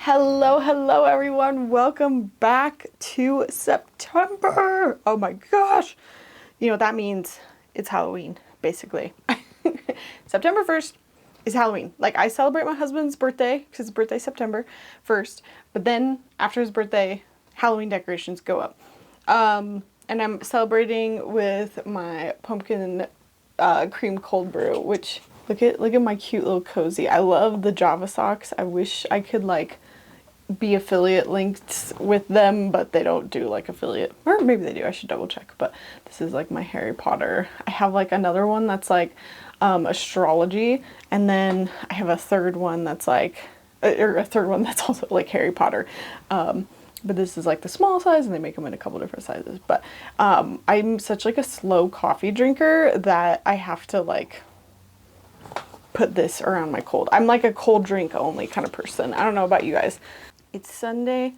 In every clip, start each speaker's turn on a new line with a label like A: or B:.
A: Hello everyone. Welcome back to September. Oh my gosh. You know what that means? It's Halloween, basically. September 1st is Halloween. Like, I celebrate my husband's birthday because his birthday's September 1st, but then after his birthday, Halloween decorations go up. And I'm celebrating with my pumpkin cream cold brew, which look at my cute little cozy. I love the Java socks. I wish I could like be affiliate linked with them, but they don't do like affiliate, or maybe they do, I should double check. But this is like my Harry Potter. I have like another one that's like astrology, and then I have a third one that's like or a third one that's also like Harry Potter. But this is like the small size, and they make them in a couple different sizes. But I'm such like a slow coffee drinker that I have to like put this around my cold. I'm like a cold drink only kind of person. I don't know about you guys. It's Sunday.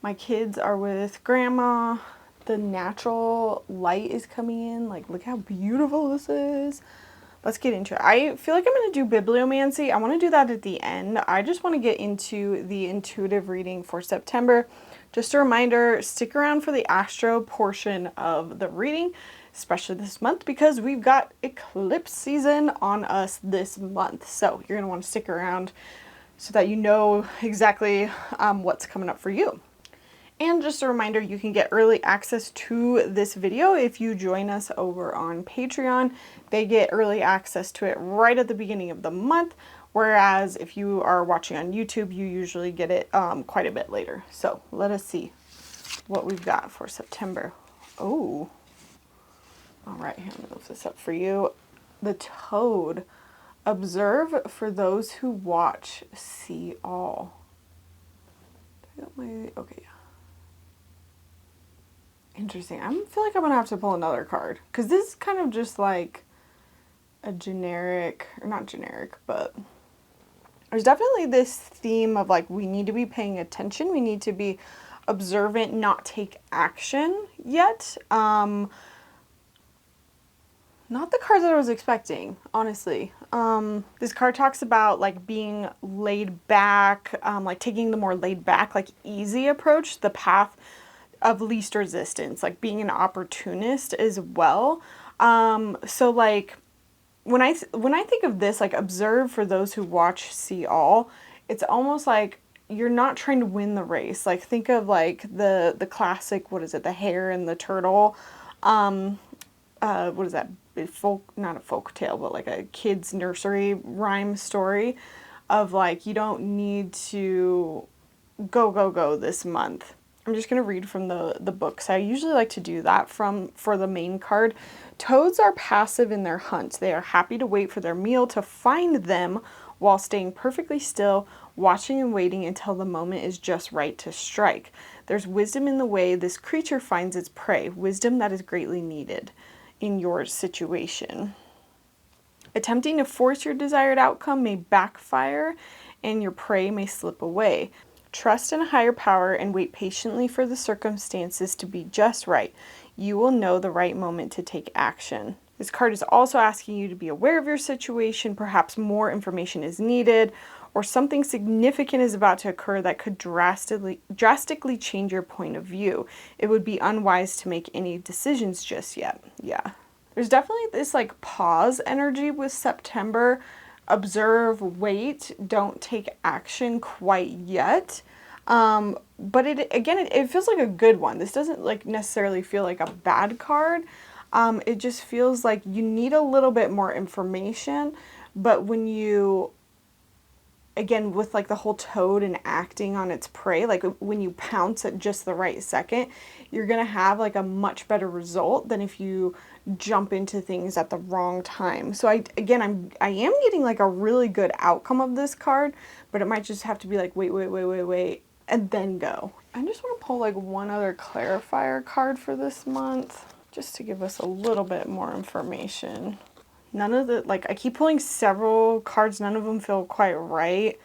A: My kids are with grandma. The natural light is coming in. Like, look how beautiful this is. Let's get into it. I feel like I'm going to do Bibliomancy. I want to do that at the end. I just want to get into the intuitive reading for September. Just a reminder, stick around for the Astro portion of the reading, especially this month, because we've got eclipse season on us this month. So you're going to want to stick around so that you know exactly what's coming up for you. And just a reminder, you can get early access to this video if you join us over on Patreon. They get early access to it right at the beginning of the month, whereas if you are watching on YouTube, you usually get it quite a bit later. So let us see what we've got for September. Oh, all right, here, I'm gonna lift this up for you. The Toad. Observe for those who watch, see all. Okay, yeah. Interesting. I feel like I'm gonna have to pull another card because this is kind of just like a generic, or not generic, but there's definitely this theme of like we need to be paying attention, we need to be observant, not take action yet. Not the cards that I was expecting, honestly. This card talks about like being laid back, like taking the more laid back, like easy approach, the path of least resistance, like being an opportunist as well. So like when I think of this, like observe for those who watch, see all, it's almost like you're not trying to win the race. Like think of like the classic, what is it, the hare and the turtle. What is that? Not a folk tale, but like a kid's nursery rhyme story of like, you don't need to go this month. I'm just going to read from the books. I usually like to do that for the main card. Toads are passive in their hunt. They are happy to wait for their meal to find them while staying perfectly still, watching and waiting until the moment is just right to strike. There's wisdom in the way this creature finds its prey, wisdom that is greatly needed in your situation. Attempting to force your desired outcome may backfire and your prey may slip away. Trust in a higher power and wait patiently for the circumstances to be just right. You will know the right moment to take action. This card is also asking you to be aware of your situation. Perhaps more information is needed, or something significant is about to occur that could drastically change your point of view. It would be unwise to make any decisions just yet. Yeah. There's definitely this like pause energy with September. Observe, wait, don't take action quite yet. But it feels like a good one. This doesn't like necessarily feel like a bad card. It just feels like you need a little bit more information, but when you, again, with like the whole toad and acting on its prey, like when you pounce at just the right second, you're gonna have like a much better result than if you jump into things at the wrong time. So I am getting like a really good outcome of this card, but it might just have to be like wait, and then go. I just want to pull like one other clarifier card for this month, just to give us a little bit more information. None of the, like, I keep pulling several cards, none of them feel quite right.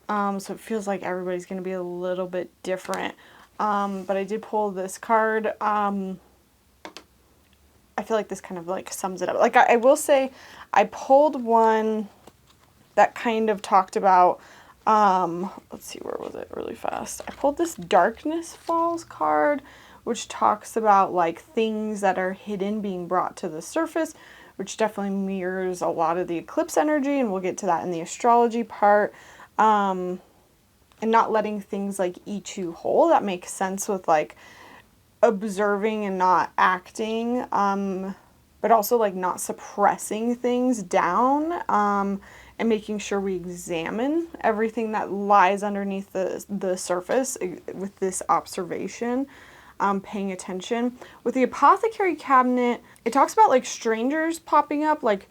A: So it feels like everybody's going to be a little bit different. But I did pull this card. I feel like this kind of like sums it up. Like I will say I pulled one that kind of talked about Let's see, where was it really fast? I pulled this Darkness Falls card, which talks about like things that are hidden being brought to the surface, which definitely mirrors a lot of the eclipse energy, and we'll get to that in the astrology part. And not letting things like eat you whole. That makes sense with like observing and not acting, but also like not suppressing things down, and making sure we examine everything that lies underneath the surface with this observation, paying attention. With the apothecary cabinet, it talks about like strangers popping up, like,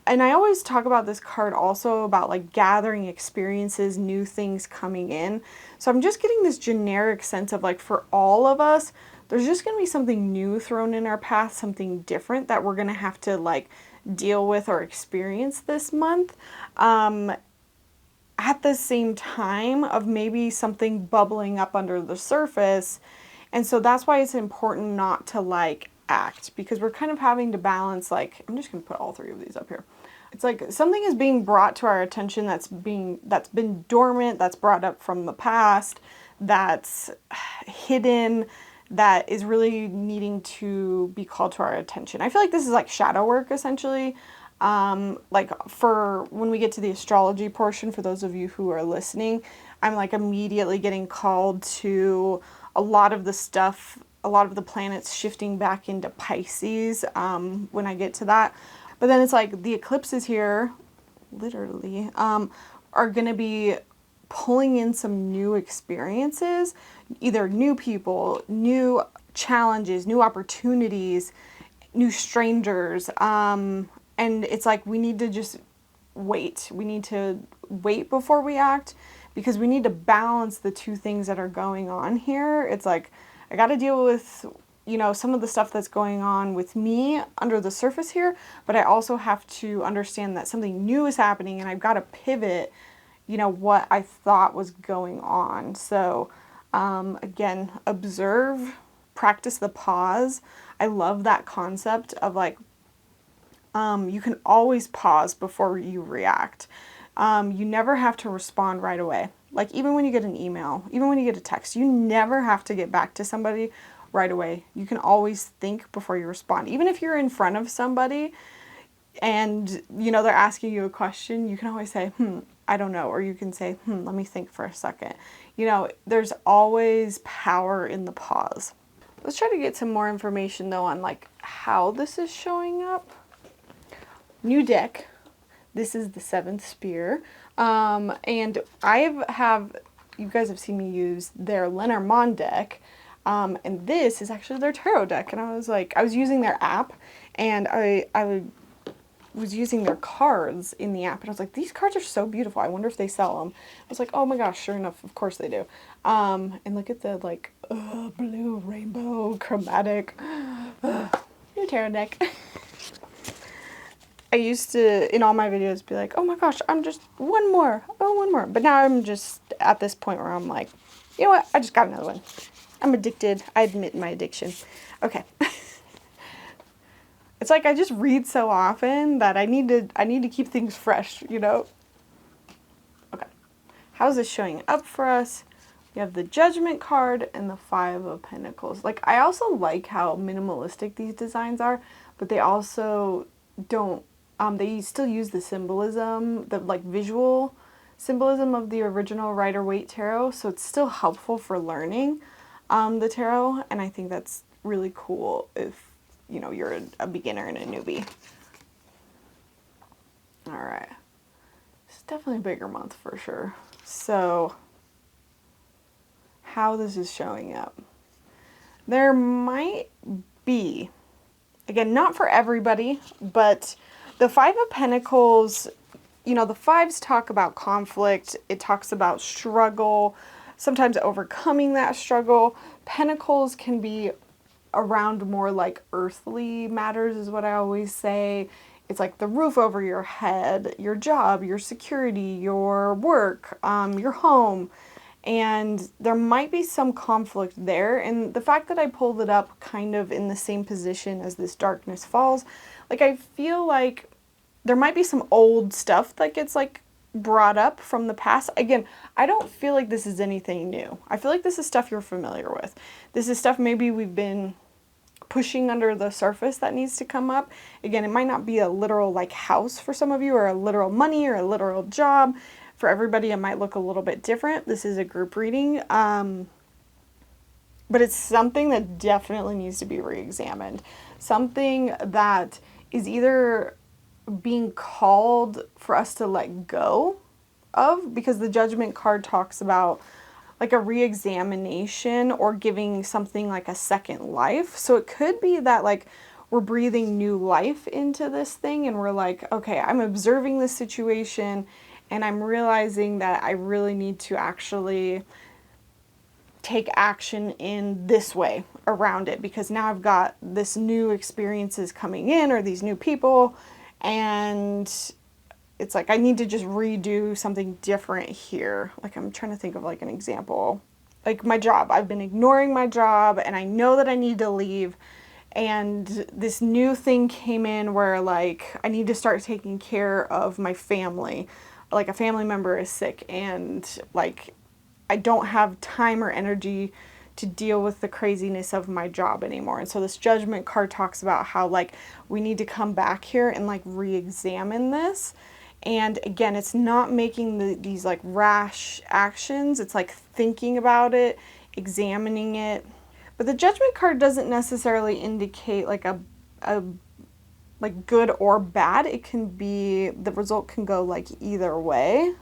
A: and I always talk about this card also about like gathering experiences, new things coming in. So I'm just getting this generic sense of like for all of us, there's just going to be something new thrown in our path, something different that we're going to have to like deal with or experience this month. At the same time of maybe something bubbling up under the surface. And so that's why it's important not to like act, because we're kind of having to balance, like, I'm just going to put all three of these up here. It's like something is being brought to our attention that's been dormant, that's brought up from the past, that's hidden, that is really needing to be called to our attention. I feel like this is like shadow work essentially. Like for when we get to the astrology portion, for those of you who are listening, I'm like immediately getting called to a lot of the stuff, a lot of the planets shifting back into Pisces, when I get to that. But then it's like the eclipses here, literally, are going to be pulling in some new experiences, either new people, new challenges, new opportunities, new strangers. And it's like we need to just wait. We need to wait before we act, because we need to balance the two things that are going on here. It's like I got to deal with, you know, some of the stuff that's going on with me under the surface here, but I also have to understand that something new is happening and I've got to pivot, you know, what I thought was going on. So, again, observe, practice the pause. I love that concept of like, you can always pause before you react. You never have to respond right away. Like even when you get an email, even when you get a text, you never have to get back to somebody right away. You can always think before you respond. Even if you're in front of somebody and, you know, they're asking you a question, you can always say, I don't know. Or you can say, let me think for a second. You know, there's always power in the pause. Let's try to get some more information though on like how this is showing up. New deck. This is the 7th Spear. And you guys have seen me use their Lenormand deck. And this is actually their tarot deck. And I was using their app, and I was using their cards in the app. And I was like, these cards are so beautiful. I wonder if they sell them. I was like, oh my gosh, sure enough, of course they do. And look at the like, blue rainbow chromatic new tarot deck. I used to, in all my videos, be like, oh my gosh, I'm just one more. But now I'm just at this point where I'm like, you know what? I just got another one. I'm addicted. I admit my addiction. Okay. It's like I just read so often that I need to keep things fresh, you know? Okay. How's this showing up for us? We have the Judgment card and the 5 of Pentacles. Like, I also like how minimalistic these designs are, but they also don't, they still use the symbolism, the like visual symbolism of the original Rider-Waite tarot, so it's still helpful for learning the tarot, and I think that's really cool if, you know, you're a beginner and a newbie. All right. It's definitely a bigger month for sure. So, how this is showing up. There might be, again, not for everybody, but the 5 of Pentacles, you know, the 5s talk about conflict. It talks about struggle, sometimes overcoming that struggle. Pentacles can be around more like earthly matters is what I always say. It's like the roof over your head, your job, your security, your work, your home. And there might be some conflict there. And the fact that I pulled it up kind of in the same position as this Darkness Falls, like I feel like there might be some old stuff that gets like brought up from the past. Again, I don't feel like this is anything new. I feel like this is stuff you're familiar with. This is stuff maybe we've been pushing under the surface that needs to come up. Again, it might not be a literal like house for some of you, or a literal money, or a literal job. For everybody, it might look a little bit different. This is a group reading. But it's something that definitely needs to be re-examined. Something that is either being called for us to let go of, because the Judgment card talks about like a re-examination or giving something like a second life. So it could be that like we're breathing new life into this thing, and we're like, okay, I'm observing this situation and I'm realizing that I really need to actually take action in this way around it, because now I've got this new experiences coming in, or these new people, and it's like I need to just redo something different here. Like, I'm trying to think of like an example. Like my job. I've been ignoring my job and I know that I need to leave, and this new thing came in where like I need to start taking care of my family. Like a family member is sick, and like I don't have time or energy to deal with the craziness of my job anymore. And so this Judgment card talks about how like we need to come back here and like re-examine this. And again, it's not making these like rash actions. It's like thinking about it, examining it. But the Judgment card doesn't necessarily indicate like a like good or bad. It can be, the result can go like either way.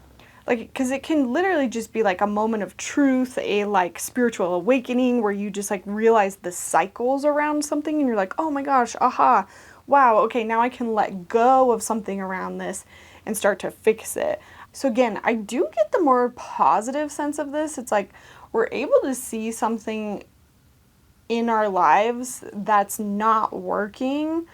A: Like, because it can literally just be like a moment of truth, a like spiritual awakening where you just like realize the cycles around something and you're like, oh my gosh, aha, wow, okay, now I can let go of something around this and start to fix it. So again, I do get the more positive sense of this. It's like we're able to see something in our lives that's not working,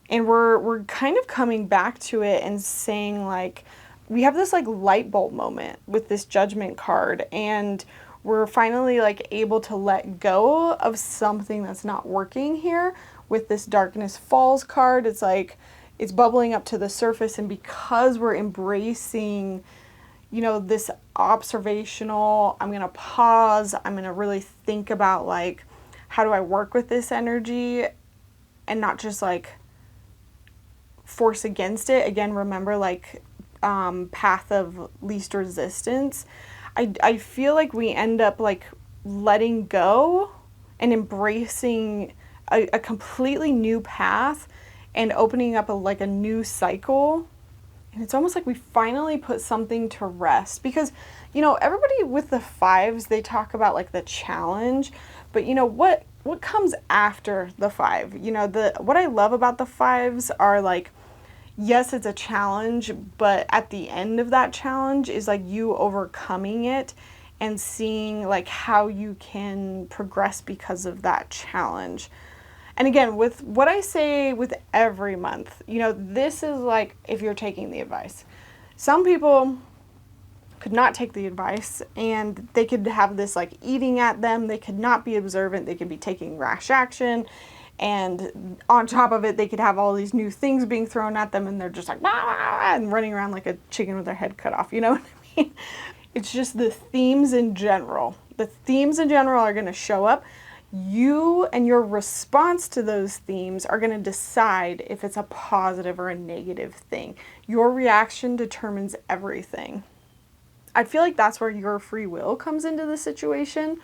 A: and we're kind of coming back to it and saying like, we have this like light bulb moment with this Judgment card, and we're finally like able to let go of something that's not working here. With this Darkness Falls card, it's like it's bubbling up to the surface, and because we're embracing, you know, this observational, I'm gonna pause, I'm gonna really think about like, how do I work with this energy and not just like force against it. Again, remember like path of least resistance. I feel like we end up like letting go and embracing a completely new path and opening up like a new cycle. And it's almost like we finally put something to rest, because, you know, everybody with the fives, they talk about like the challenge, but you know, what comes after the five? You know, what I love about the fives are like, yes, it's a challenge, but at the end of that challenge is like you overcoming it and seeing like how you can progress because of that challenge. And again, with what I say with every month, you know, this is like if you're taking the advice. Some people could not take the advice, and they could have this like eating at them. They could not be observant. They could be taking rash action. And on top of it, they could have all these new things being thrown at them, and they're just like, "Bah!" and running around like a chicken with their head cut off. You know what I mean? It's just the themes in general. The themes in general are going to show up. You and your response to those themes are going to decide if it's a positive or a negative thing. Your reaction determines everything. I feel like that's where your free will comes into the situation.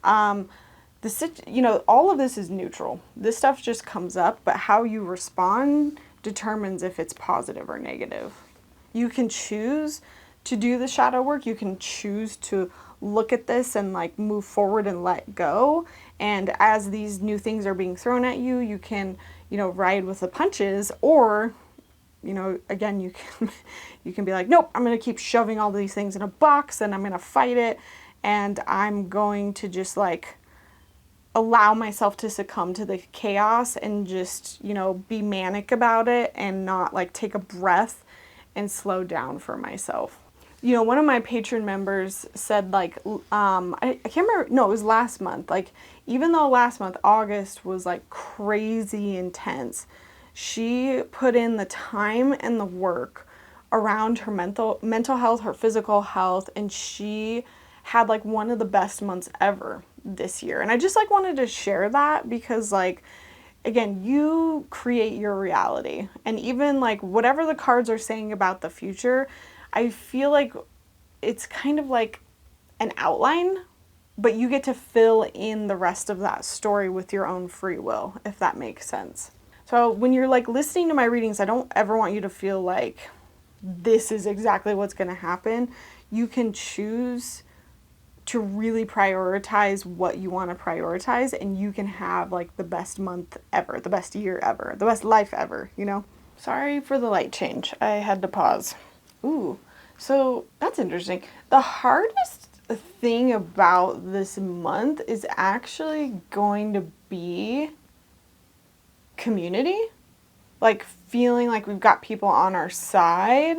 A: You know, all of this is neutral. This stuff just comes up, but how you respond determines if it's positive or negative. You can choose to do the shadow work. You can choose to look at this and like move forward and let go. And as these new things are being thrown at you, you can, you know, ride with the punches, or, you know, again, you can be like, nope, I'm going to keep shoving all these things in a box and I'm going to fight it. And I'm going to just like allow myself to succumb to the chaos and just, you know, be manic about it and not like take a breath and slow down for myself. You know, one of my patron members said like, I can't remember, no, it was last month. Like, even though last month, August, was like crazy intense, she put in the time and the work around her mental health, her physical health, and she had like one of the best months ever this year. And I just like wanted to share that because like again, you create your reality. And even like whatever the cards are saying about the future, I feel like it's kind of like an outline, but you get to fill in the rest of that story with your own free will, if that makes sense. So when you're like listening to my readings, I don't ever want you to feel like this is exactly what's going to happen. You can choose to really prioritize what you want to prioritize, and you can have like the best month ever, the best year ever, the best life ever, you know? Sorry for the light change. I had to pause. Ooh, so that's interesting. The hardest thing about this month is actually going to be community. Like feeling like we've got people on our side.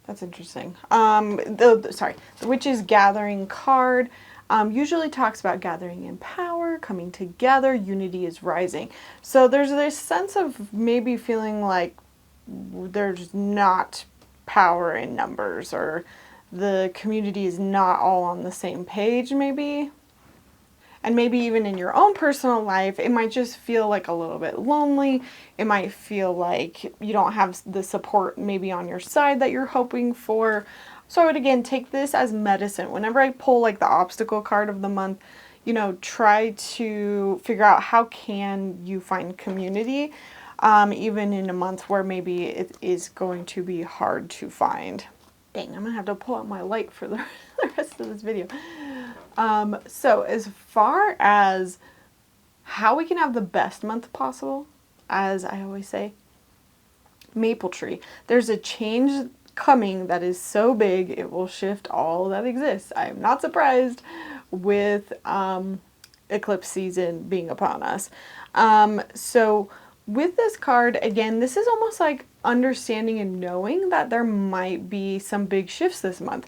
A: That's interesting. The Witch's Gathering card usually talks about gathering in power, coming together, unity is rising. So there's this sense of maybe feeling like there's not power in numbers, or the community is not all on the same page maybe. And maybe even in your own personal life, it might just feel like a little bit lonely. It might feel like you don't have the support maybe on your side that you're hoping for. So I would again take this as medicine. Whenever I pull like the obstacle card of the month, you know, try to figure out how can you find community, even in a month where maybe it is going to be hard to find. Dang, I'm gonna have to pull out my light for the rest of this video. So as far as how we can have the best month possible, as I always say, maple tree. There's a change coming that is so big it will shift all that exists. I am not surprised with eclipse season being upon us. So with this card, again, this is almost like understanding and knowing that there might be some big shifts this month.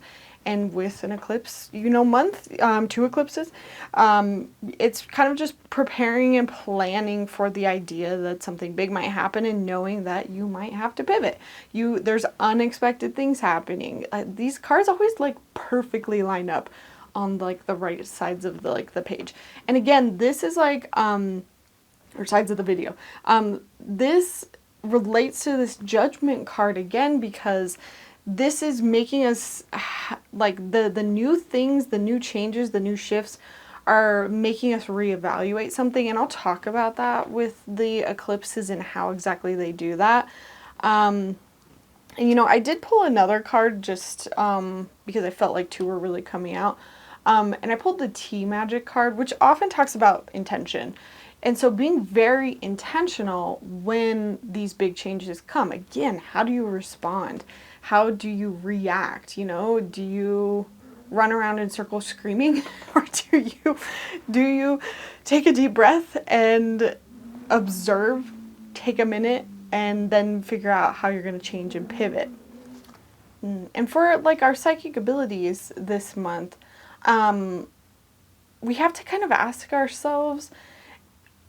A: And with an eclipse, you know, month, 2 eclipses, it's kind of just preparing and planning for the idea that something big might happen and knowing that you might have to pivot. There's unexpected things happening. These cards always like perfectly line up on like the right sides of the page. And again, this is like, or sides of the video. This relates to this Judgment card again because this is making us like the new things, the new changes, the new shifts are making us reevaluate something. And I'll talk about that with the eclipses and how exactly they do that. And you know, I did pull another card just because I felt like 2 were really coming out. And I pulled the Tea Magic card, which often talks about intention. And so being very intentional when these big changes come. Again, how do you respond? How do you react? You know, do you run around in circles screaming? Or do you take a deep breath and observe, take a minute, and then figure out how you're going to change and pivot? And for like our psychic abilities this month, we have to kind of ask ourselves,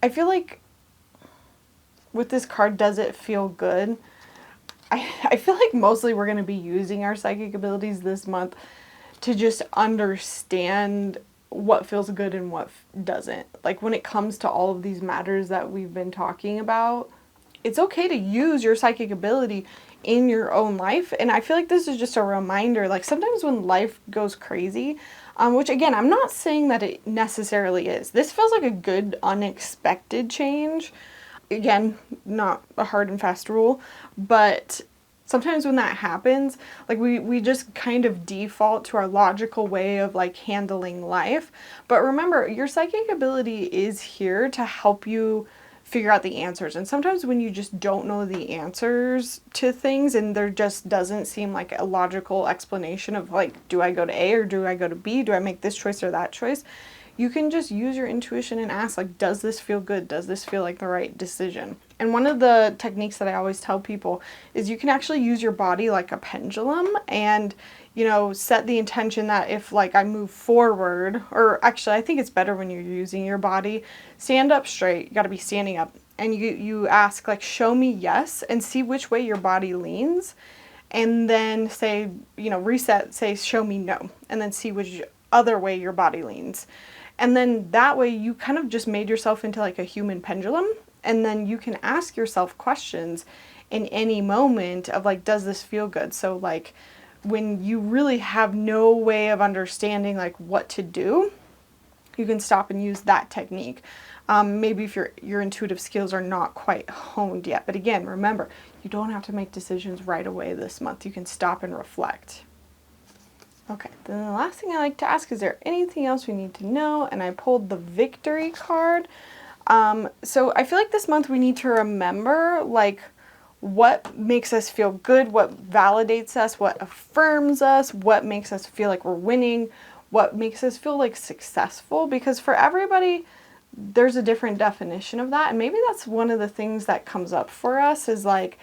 A: I feel like with this card, does it feel good? I feel like mostly we're going to be using our psychic abilities this month to just understand what feels good and what doesn't. Like when it comes to all of these matters that we've been talking about, it's okay to use your psychic ability in your own life. And I feel like this is just a reminder, like sometimes when life goes crazy, which again, I'm not saying that it necessarily is. This feels like a good unexpected change. Again, not a hard and fast rule, but sometimes when that happens, like we just kind of default to our logical way of like handling life. But remember, your psychic ability is here to help you figure out the answers. And sometimes when you just don't know the answers to things and there just doesn't seem like a logical explanation of like, do I go to A or do I go to B? Do I make this choice or that choice? You can just use your intuition and ask, like, does this feel good? Does this feel like the right decision? And one of the techniques that I always tell people is you can actually use your body like a pendulum and, you know, set the intention that if like I move forward, or actually I think it's better when you're using your body, stand up straight. You got to be standing up, and you ask like, show me yes, and see which way your body leans. and then say, reset, say, show me no, and then see which other way your body leans. And then that way you kind of just made yourself into like a human pendulum, and then you can ask yourself questions in any moment of like, does this feel good? So like when you really have no way of understanding like what to do, you can stop and use that technique. Maybe if your intuitive skills are not quite honed yet. But again, remember, you don't have to make decisions right away this month. You can stop and reflect. Okay, then the last thing I like to ask, is there anything else we need to know? And I pulled the victory card. So I feel like this month we need to remember like what makes us feel good, what validates us, what affirms us, what makes us feel like we're winning, what makes us feel like successful, because for everybody there's a different definition of that. And maybe that's one of the things that comes up for us is like,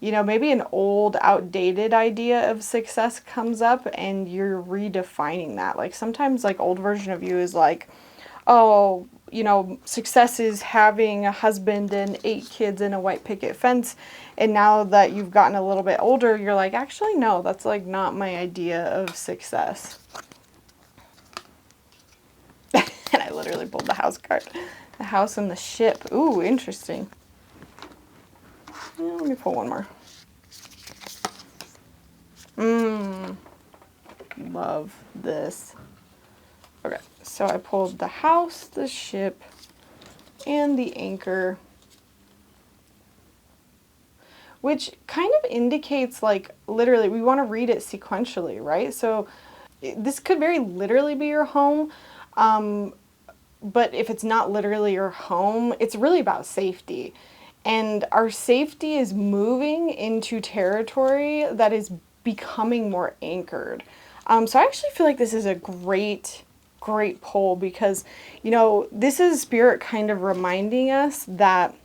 A: maybe an old, outdated idea of success comes up and you're redefining that. Like sometimes like old version of you is like, oh, success is having a husband and 8 kids and a white picket fence. And now that you've gotten a little bit older, you're like, actually, no, that's like not my idea of success. And I literally pulled the house card. The house and the ship. Ooh, interesting. Let me pull one more. Love this. Okay, so I pulled the house, the ship, and the anchor, which kind of indicates like literally we want to read it sequentially, right? So this could very literally be your home, but if it's not literally your home, it's really about safety. And our safety is moving into territory that is becoming more anchored. So I actually feel like this is a great pull because, this is Spirit kind of reminding us that,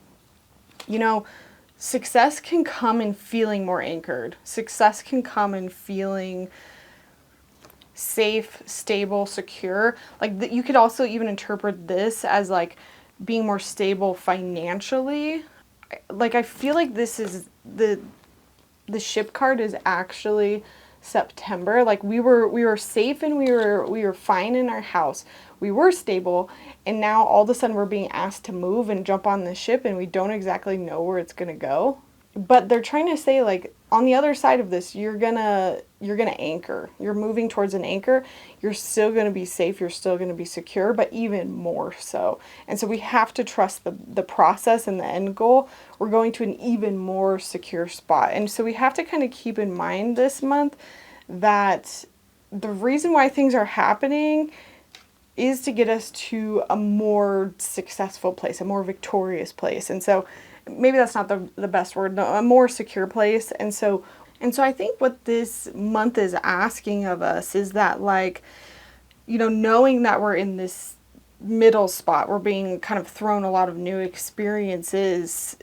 A: success can come in feeling more anchored. Success can come in feeling safe, stable, secure. Like you could also even interpret this as like being more stable financially. Like I feel like this is the ship card is actually September. Like we were safe and we were fine in our house. We were stable, and now all of a sudden we're being asked to move and jump on the ship and we don't exactly know where it's going to go. But they're trying to say like on the other side of this, you're going to anchor. You're moving towards an anchor. You're still going to be safe, you're still going to be secure, but even more so. And so we have to trust the process and the end goal. We're going to an even more secure spot. And so we have to kind of keep in mind this month that the reason why things are happening is to get us to a more successful place, a more victorious place. And so maybe that's not the best word, no, a more secure place. And so I think what this month is asking of us is that like, knowing that we're in this middle spot, we're being kind of thrown a lot of new experiences,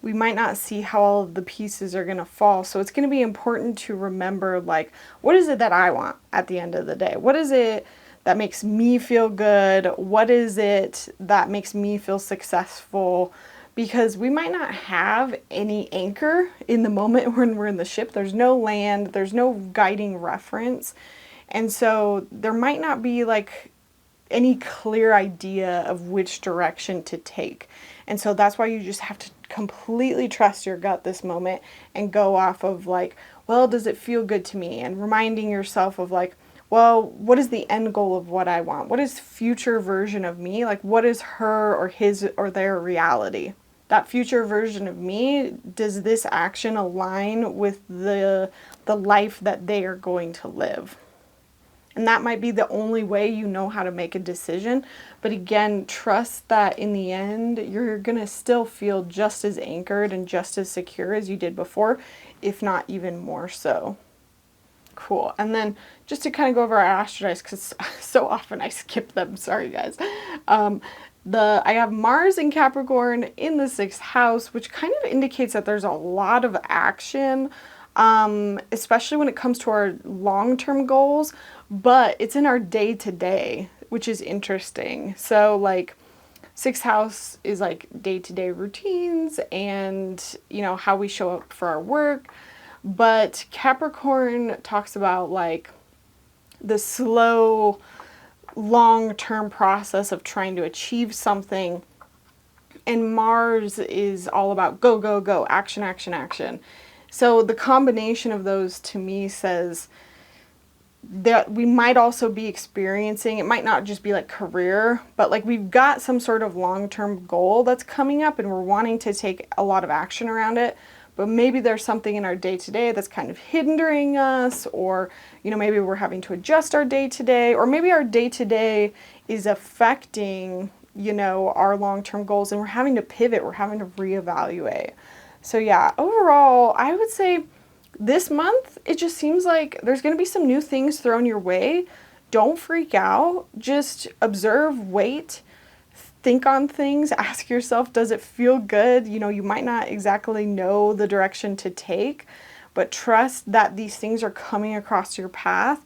A: we might not see how all of the pieces are going to fall. So it's going to be important to remember, like, what is it that I want at the end of the day? What is it that makes me feel good? What is it that makes me feel successful? Because we might not have any anchor in the moment when we're in the ship. There's no land, there's no guiding reference. And so there might not be like any clear idea of which direction to take. And so that's why you just have to completely trust your gut this moment and go off of like, well, does it feel good to me? And reminding yourself of like, well, what is the end goal of what I want? What is future version of me? Like, what is her or his or their reality? That future version of me, does this action align with the life that they are going to live? And that might be the only way you know how to make a decision. But again, trust that in the end, you're going to still feel just as anchored and just as secure as you did before, if not even more so. Cool. And then just to kind of go over our astro dice, because so often I skip them. Sorry, guys. I have Mars in Capricorn in the 6th house, which kind of indicates that there's a lot of action, especially when it comes to our long-term goals, but it's in our day-to-day, which is interesting. So like Sixth house is like day-to-day routines and, you know, how we show up for our work. But Capricorn talks about like the slow, long-term process of trying to achieve something. And Mars is all about go, go, go, action, action, action. So the combination of those to me says that we might also be experiencing, it might not just be like career, but like we've got some sort of long-term goal that's coming up and we're wanting to take a lot of action around it. But maybe there's something in our day-to-day that's kind of hindering us, or, you know, maybe we're having to adjust our day-to-day, or maybe our day-to-day is affecting, you know, our long-term goals and we're having to pivot, we're having to reevaluate. So yeah, overall, I would say this month, it just seems like there's going to be some new things thrown your way. Don't freak out. Just observe, wait, think on things, ask yourself, does it feel good? You know, you might not exactly know the direction to take, but trust that these things are coming across your path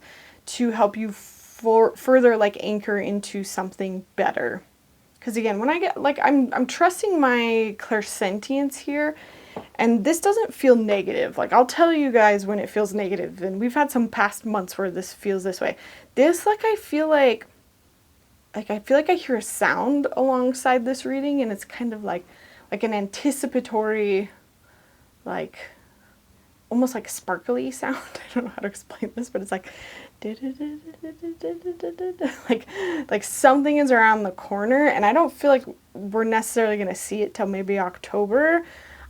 A: to help you further like anchor into something better. Because again, when I get like, I'm trusting my clairsentience here. And this doesn't feel negative. Like, I'll tell you guys when it feels negative. And we've had some past months where this feels this way. This, like, I feel like I hear a sound alongside this reading. And it's kind of like an anticipatory, like, almost like sparkly sound. I don't know how to explain this, but it's like, like something is around the corner. And I don't feel like we're necessarily going to see it till maybe October.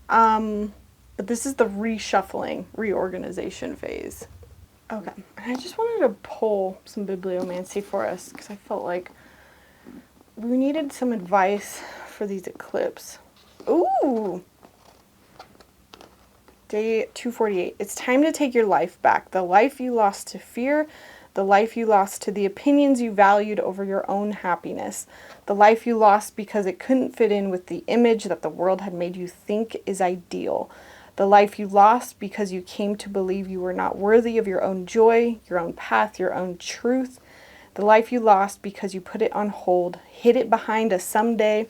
A: But this is the reshuffling, reorganization phase. Okay, and I just wanted to pull some bibliomancy for us because I felt like we needed some advice for these eclipses. Ooh! Day 248. It's time to take your life back. The life you lost to fear, the life you lost to the opinions you valued over your own happiness, the life you lost because it couldn't fit in with the image that the world had made you think is ideal, the life you lost because you came to believe you were not worthy of your own joy, your own path, your own truth, the life you lost because you put it on hold, hid it behind a someday,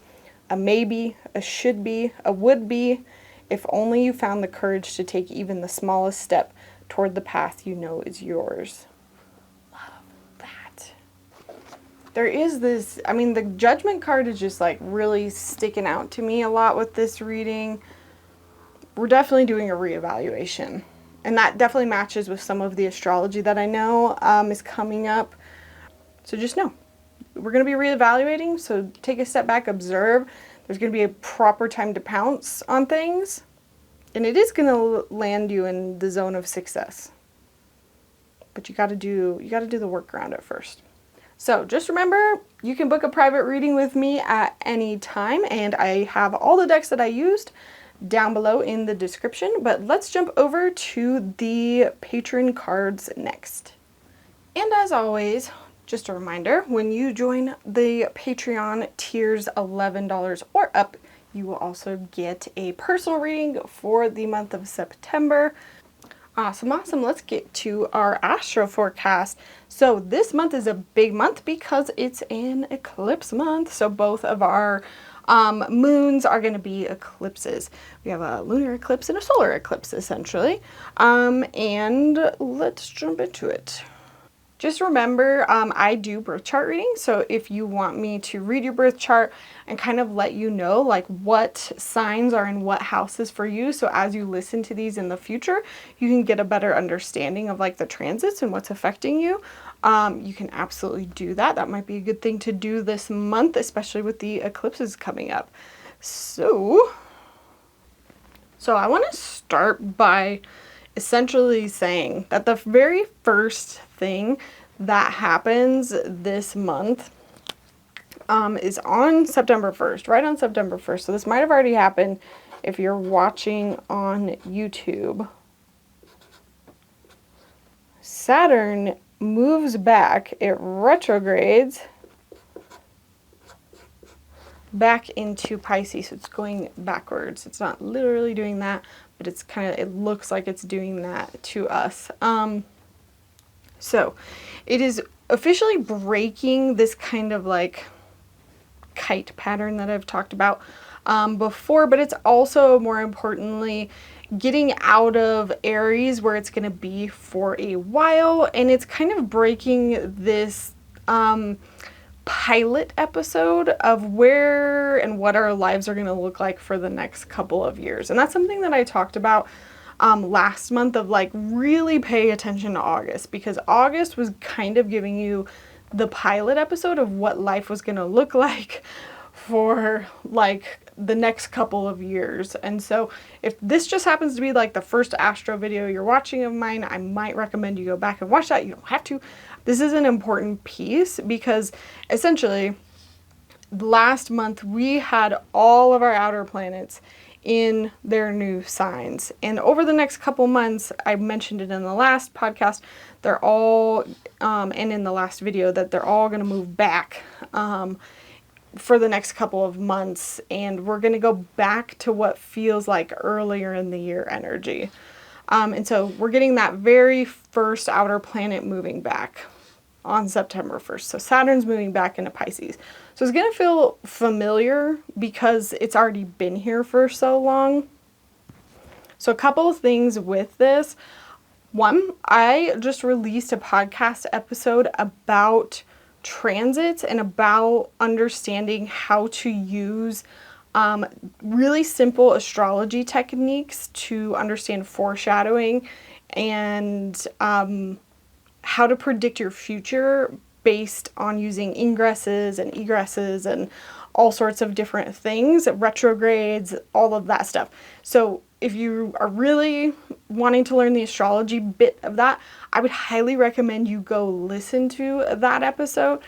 A: a maybe, a should be, a would be, if only you found the courage to take even the smallest step toward the path you know is yours. There is this, I mean, the Judgment card is just like really sticking out to me a lot with this reading. We're definitely doing a reevaluation. And that definitely matches with some of the astrology that I know is coming up. So just know, we're going to be reevaluating. So take a step back, observe. There's going to be a proper time to pounce on things. And it is going to land you in the zone of success. But you got to do the work around it first. So just remember, you can book a private reading with me at any time, and I have all the decks that I used down below in the description. But let's jump over to the patron cards next. And as always, just a reminder, when you join the Patreon tiers $11 or up, you will also get a personal reading for the month of September. Awesome. Let's get to our Astro Forecast. So this month is a big month because it's an eclipse month. So both of our moons are going to be eclipses. We have a lunar eclipse and a solar eclipse, essentially. And let's jump into it. Just remember, I do birth chart readings, so if you want me to read your birth chart and kind of let you know like what signs are in what houses for you, so as you listen to these in the future, you can get a better understanding of like the transits and what's affecting you, you can absolutely do that. That might be a good thing to do this month, especially with the eclipses coming up. So I want to start by essentially saying that the very first thing that happens this month is on September 1st, right on September 1st. So this might have already happened if you're watching on YouTube. Saturn moves back, it retrogrades back into Pisces. So it's going backwards. It's not literally doing that, but it's kind of, it looks like it's doing that to us. So it is officially breaking this kind of like kite pattern that I've talked about before, but it's also, more importantly, getting out of Aries where it's going to be for a while, and it's kind of breaking this pilot episode of where and what our lives are going to look like for the next couple of years. And that's something that I talked about last month, of like really pay attention to August, because August was kind of giving you the pilot episode of what life was going to look like for like the next couple of years. And so if this just happens to be like the first astro video you're watching of mine, I might recommend you go back and watch that. You don't have to. This is an important piece because essentially last month we had all of our outer planets in their new signs. And over the next couple months, I mentioned it in the last podcast, they're all, and in the last video, that they're all going to move back for the next couple of months. And we're going to go back to what feels like earlier in the year energy. And so we're getting that very first outer planet moving back on September 1st. So Saturn's moving back into Pisces. So it's going to feel familiar because it's already been here for so long. So a couple of things with this. One, I just released a podcast episode about transits and about understanding how to use really simple astrology techniques to understand foreshadowing and how to predict your future based on using ingresses and egresses and all sorts of different things, retrogrades, all of that stuff. So if you are really wanting to learn the astrology bit of that, I would highly recommend you go listen to that episode,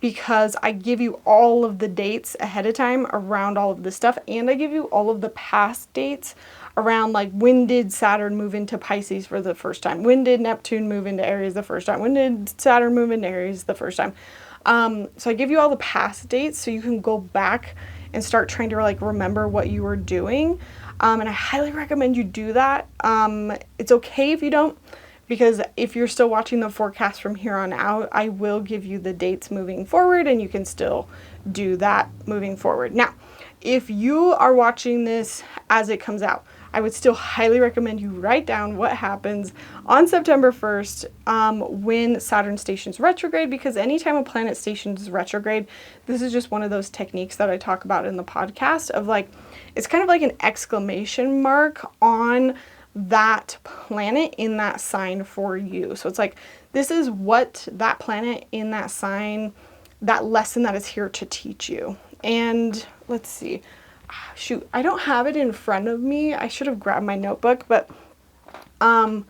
A: because I give you all of the dates ahead of time around all of this stuff, and I give you all of the past dates around, like, when did Saturn move into Pisces for the first time? When did Neptune move into Aries the first time? When did Saturn move into Aries the first time? So I give you all the past dates so you can go back and start trying to, like, remember what you were doing. And I highly recommend you do that. It's okay if you don't, because if you're still watching the forecast from here on out, I will give you the dates moving forward, and you can still do that moving forward. Now, if you are watching this as it comes out, I would still highly recommend you write down what happens on September 1st when Saturn stations retrograde, because anytime a planet stations retrograde, this is just one of those techniques that I talk about in the podcast of, like, it's kind of like an exclamation mark on that planet in that sign for you. So it's like, this is what that planet in that sign, that lesson that is here to teach you. And let's see. Shoot, I don't have it in front of me. I should have grabbed my notebook, but, well,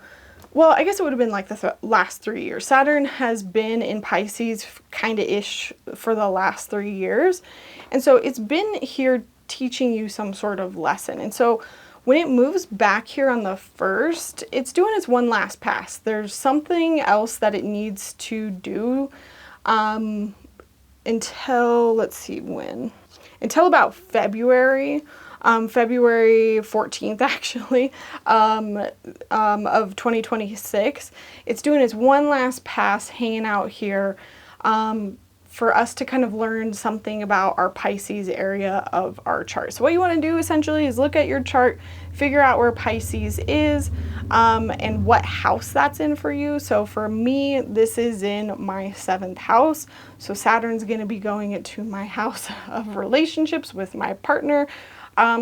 A: I guess it would have been like the last 3 years. Saturn has been in Pisces kind of ish for the last 3 years. And so it's been here teaching you some sort of lesson. And so when it moves back here on the 1st, it's doing its one last pass. There's something else that it needs to do, until, let's see when. Until about February 14th, actually, of 2026. It's doing its one last pass, hanging out here, for us to kind of learn something about our Pisces area of our chart. So what you want to do essentially is look at your chart, figure out where Pisces is, and what house that's in for you. So for me, this is in my 7th house. So Saturn's going to be going into my house of relationships with my partner.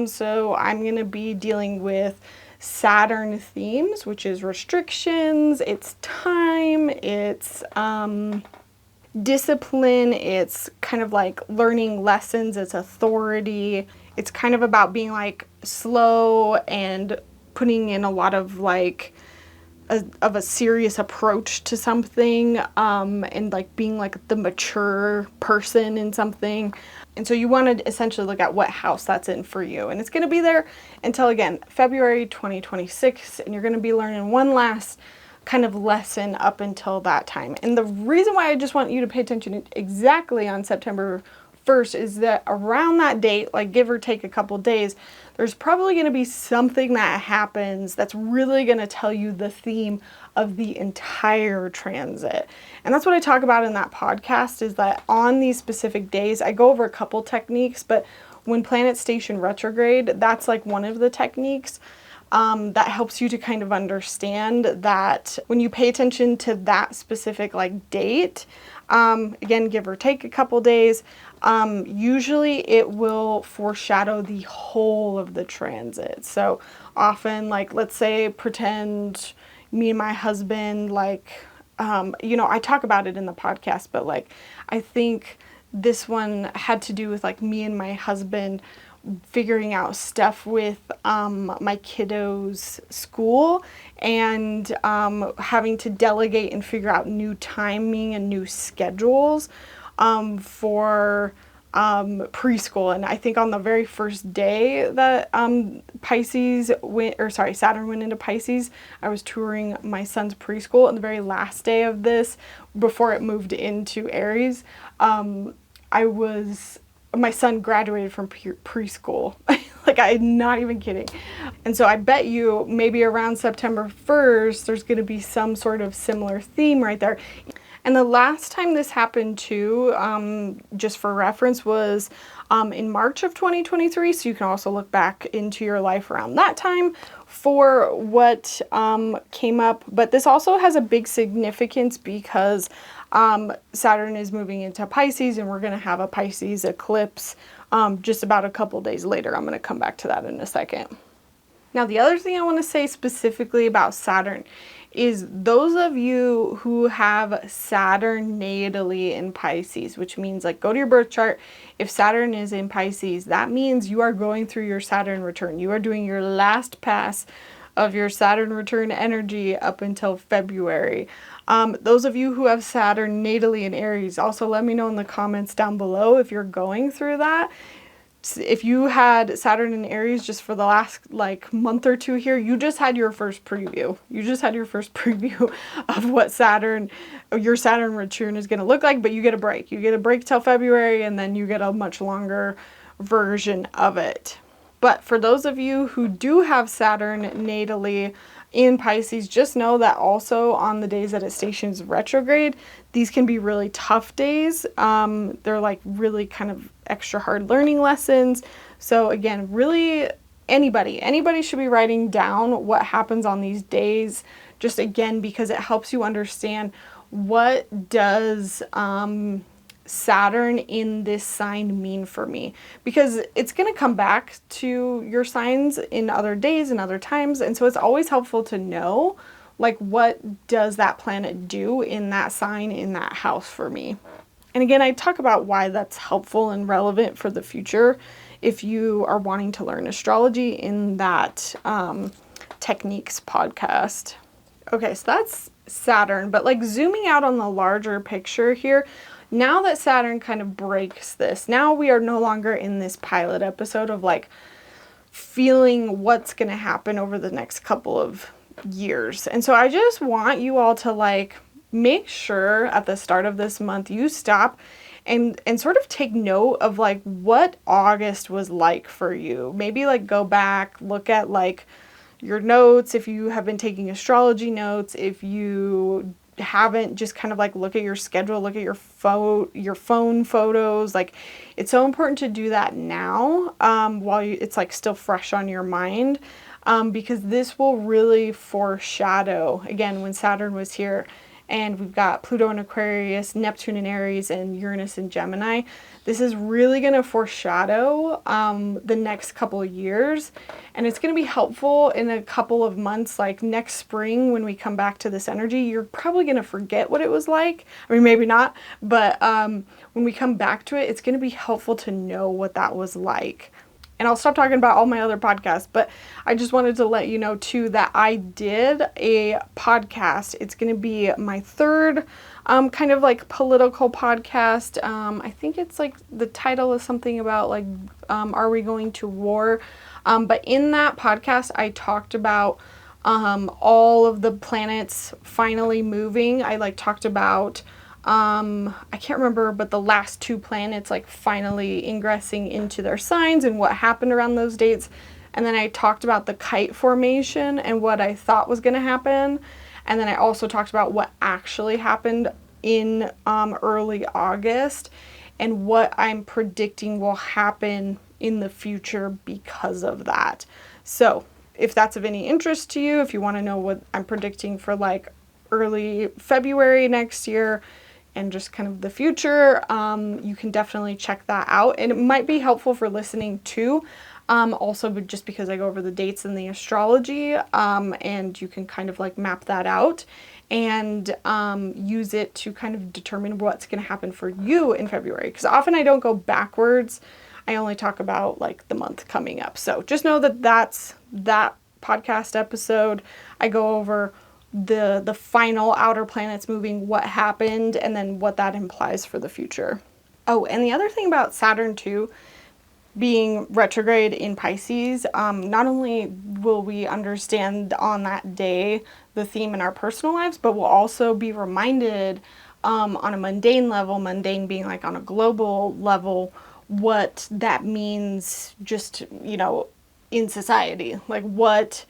A: So I'm going to be dealing with Saturn themes, which is restrictions, it's time, it's discipline, it's kind of like learning lessons, it's authority, it's kind of about being like slow and putting in a lot of like a serious approach to something, and like being like the mature person in something. And so you want to essentially look at what house that's in for you, and it's going to be there until, again, February 2026, and you're going to be learning one last kind of lesson up until that time. And the reason why I just want you to pay attention exactly on September 1st is that around that date, like give or take a couple days, there's probably going to be something that happens that's really going to tell you the theme of the entire transit. And that's what I talk about in that podcast, is that on these specific days, I go over a couple techniques, but when planets station retrograde, that's like one of the techniques that helps you to kind of understand that when you pay attention to that specific like date, again, give or take a couple days, usually it will foreshadow the whole of the transit. So often, like, let's say, pretend me and my husband, like, I talk about it in the podcast, but like, I think this one had to do with like me and my husband figuring out stuff with my kiddos' school, and having to delegate and figure out new timing and new schedules for preschool. And I think on the very first day that Saturn went into Pisces, I was touring my son's preschool, and the very last day of this, before it moved into Aries, my son graduated from preschool. Like, I'm not even kidding. And so I bet you maybe around September 1st, there's going to be some sort of similar theme right there. And the last time this happened too, just for reference, was in March of 2023. So you can also look back into your life around that time for what came up. But this also has a big significance because Saturn is moving into Pisces, and we're going to have a Pisces eclipse just about a couple days later. I'm going to come back to that in a second. Now, the other thing I want to say specifically about Saturn is those of you who have Saturn natally in Pisces, which means, like, go to your birth chart. If Saturn is in Pisces, that means you are going through your Saturn return. You are doing your last pass of your Saturn return energy up until February. Those of you who have Saturn natally in Aries, also let me know in the comments down below if you're going through that. If you had Saturn in Aries just for the last like month or two here, you just had your first preview. You just had your first preview of what your Saturn return is going to look like, but you get a break. You get a break till February, and then you get a much longer version of it. But for those of you who do have Saturn natally in Pisces, just know that also on the days that it stations retrograde, these can be really tough days. They're like really kind of extra hard learning lessons. So again, really anybody should be writing down what happens on these days, just again, because it helps you understand what does Saturn in this sign mean for me, because it's going to come back to your signs in other days and other times. And so it's always helpful to know, like, what does that planet do in that sign, in that house for me. And again, I talk about why that's helpful and relevant for the future if you are wanting to learn astrology in that techniques podcast. Okay, so that's Saturn, but like zooming out on the larger picture here, now that Saturn kind of breaks this, now we are no longer in this pilot episode of like feeling what's going to happen over the next couple of years. And so I just want you all to like make sure at the start of this month you stop and sort of take note of like what August was like for you. Maybe like go back, look at like your notes if you have been taking astrology notes. If you haven't, just kind of like look at your schedule, look at your phone photos. Like, it's so important to do that now while it's like still fresh on your mind, because this will really foreshadow, again, when Saturn was here. And we've got Pluto in Aquarius, Neptune in Aries, and Uranus in Gemini. This is really going to foreshadow the next couple of years. And it's going to be helpful in a couple of months, like next spring when we come back to this energy. You're probably going to forget what it was like. I mean, maybe not. But when we come back to it, it's going to be helpful to know what that was like. And I'll stop talking about all my other podcasts, but I just wanted to let you know too that I did a podcast. It's going to be my third kind of like political podcast. I think it's like the title is something about like, are we going to war? But in that podcast, I talked about all of the planets finally moving. I like talked about I can't remember, but the last two planets like finally ingressing into their signs and what happened around those dates. And then I talked about the kite formation and what I thought was going to happen. And then I also talked about what actually happened in early August and what I'm predicting will happen in the future because of that. So if that's of any interest to you, if you want to know what I'm predicting for like early February next year and just kind of the future, you can definitely check that out. And it might be helpful for listening too. Also, but just because I go over the dates in the astrology, and you can kind of like map that out and use it to kind of determine what's going to happen for you in February. Because often I don't go backwards. I only talk about like the month coming up. So just know that that's that podcast episode. I go over the final outer planets moving, what happened, and then what that implies for the future. Oh, and the other thing about Saturn too, being retrograde in Pisces, not only will we understand on that day the theme in our personal lives, but we'll also be reminded on a mundane level, mundane being like on a global level, what that means just, you know, in society, like what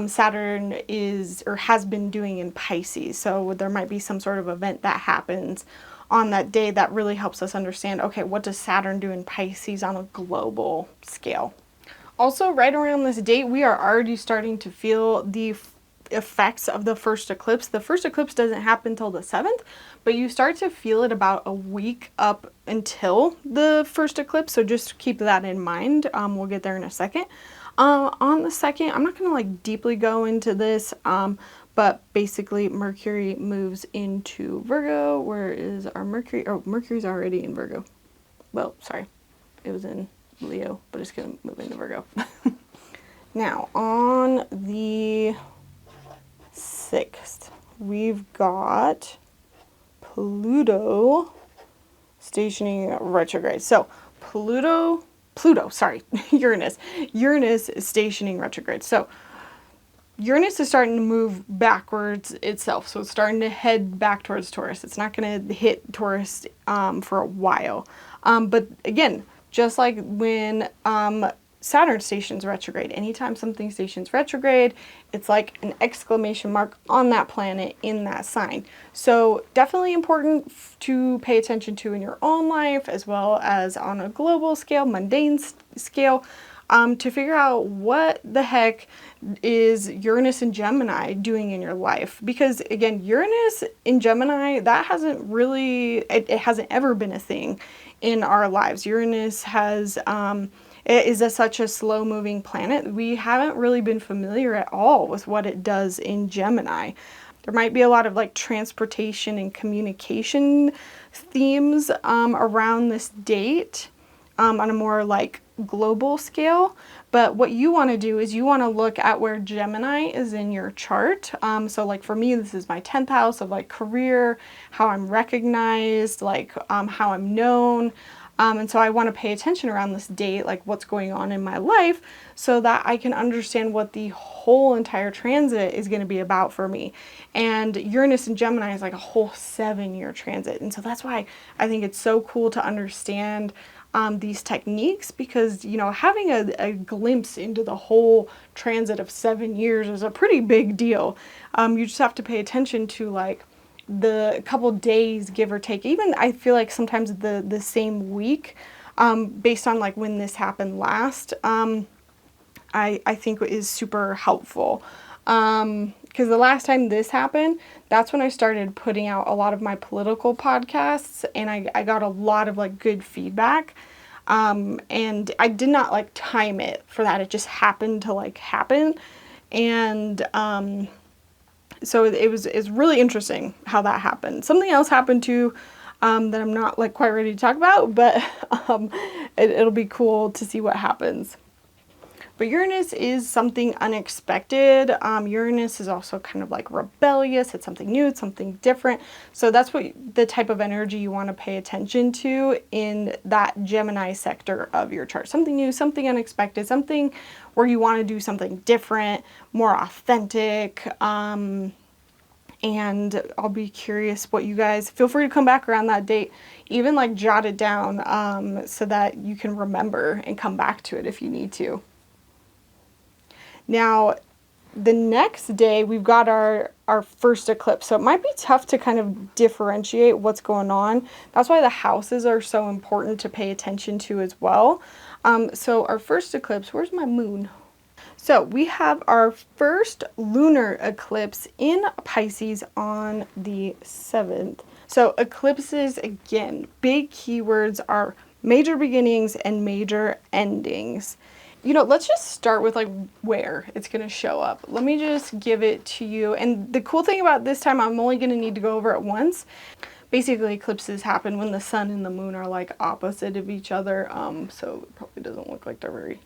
A: Saturn is or has been doing in Pisces. So there might be some sort of event that happens on that day that really helps us understand, okay, what does Saturn do in Pisces on a global scale? Also, right around this date, we are already starting to feel the effects of the first eclipse. The first eclipse doesn't happen until the 7th, but you start to feel it about a week up until the first eclipse, so just keep that in mind. We'll get there in a second. On the 2nd, I'm not going to like deeply go into this, but basically Mercury moves into Virgo. Where is our Mercury? Oh, Mercury's already in Virgo. Well, sorry, it was in Leo, but it's going to move into Virgo. Now, on the 6th, we've got Pluto stationing retrograde. So Pluto, Uranus is stationing retrograde. So Uranus is starting to move backwards itself. So it's starting to head back towards Taurus. It's not going to hit Taurus for a while. But again, just like when Saturn stations retrograde, anytime something stations retrograde, it's like an exclamation mark on that planet in that sign. So definitely important to pay attention to in your own life as well as on a global scale, mundane scale, to figure out what the heck is Uranus and Gemini doing in your life. Because again, Uranus in Gemini, that hasn't really, it hasn't ever been a thing in our lives. Uranus has, it is such a slow moving planet. We haven't really been familiar at all with what it does in Gemini. There might be a lot of like transportation and communication themes around this date on a more like global scale. But what you want to do is you want to look at where Gemini is in your chart. So like for me, this is my 10th house of like career, how I'm recognized, like how I'm known. And so I want to pay attention around this date, like what's going on in my life, so that I can understand what the whole entire transit is going to be about for me. And Uranus and Gemini is like a whole 7-year transit. And so that's why I think it's so cool to understand these techniques, because, you know, having a glimpse into the whole transit of 7 years is a pretty big deal. You just have to pay attention to like the couple days, give or take, even I feel like sometimes the same week, based on like when this happened last, I think is super helpful. Because the last time this happened, that's when I started putting out a lot of my political podcasts, and I got a lot of like good feedback. And I did not like time it for that. It just happened to like happen. And, so it's really interesting how that happened. Something else happened too, that I'm not like quite ready to talk about, but, it'll be cool to see what happens. But Uranus is something unexpected. Uranus is also kind of like rebellious. It's something new, it's something different. So that's what the type of energy you want to pay attention to in that Gemini sector of your chart. Something new, something unexpected, something where you want to do something different, more authentic. And I'll be curious what you guys, feel free to come back around that date, even like jot it down, so that you can remember and come back to it if you need to. Now, the next day we've got our first eclipse. So it might be tough to kind of differentiate what's going on. That's why the houses are so important to pay attention to as well. So our first eclipse, where's my moon? So we have our first lunar eclipse in Pisces on the 7th. So eclipses, again, big keywords are major beginnings and major endings. You know, let's just start with like where it's going to show up. Let me just give it to you. And the cool thing about this time, I'm only going to need to go over it once. Basically, eclipses happen when the sun and the moon are like opposite of each other. So it probably doesn't look like they're very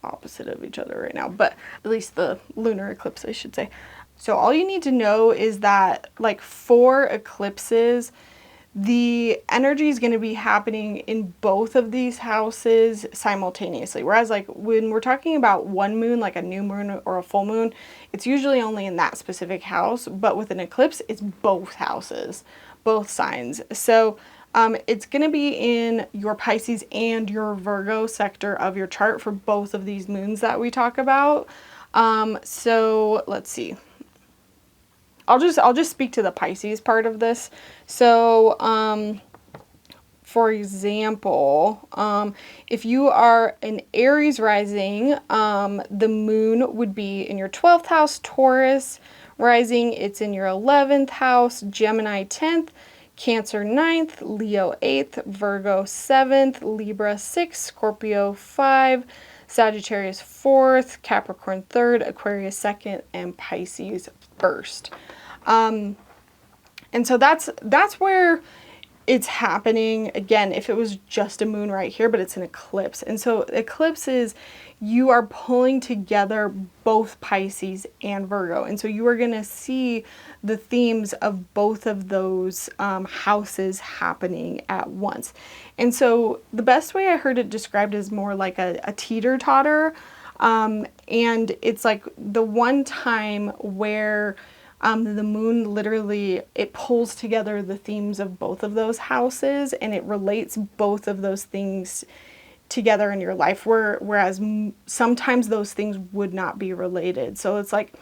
A: opposite of each other right now, but at least the lunar eclipse, I should say. So all you need to know is that like for eclipses, the energy is going to be happening in both of these houses simultaneously. Whereas like when we're talking about one moon, like a new moon or a full moon, it's usually only in that specific house, but with an eclipse, it's both houses, both signs. So it's going to be in your Pisces and your Virgo sector of your chart for both of these moons that we talk about. So let's see. I'll just speak to the Pisces part of this. So, for example, if you are an Aries rising, the moon would be in your 12th house, Taurus rising. It's in your 11th house, Gemini 10th. Cancer 9th, Leo 8th, Virgo 7th, Libra 6th, Scorpio 5, Sagittarius 4th, Capricorn 3rd, Aquarius 2nd, and Pisces 1st. And so that's where it's happening. Again, if it was just a moon right here, but it's an eclipse. And so eclipses, you are pulling together both Pisces and Virgo. And so you are going to see the themes of both of those houses happening at once. And so the best way I heard it described is more like a teeter-totter. And it's like the one time where the moon literally, it pulls together the themes of both of those houses and it relates both of those things together in your life, whereas sometimes those things would not be related. So it's like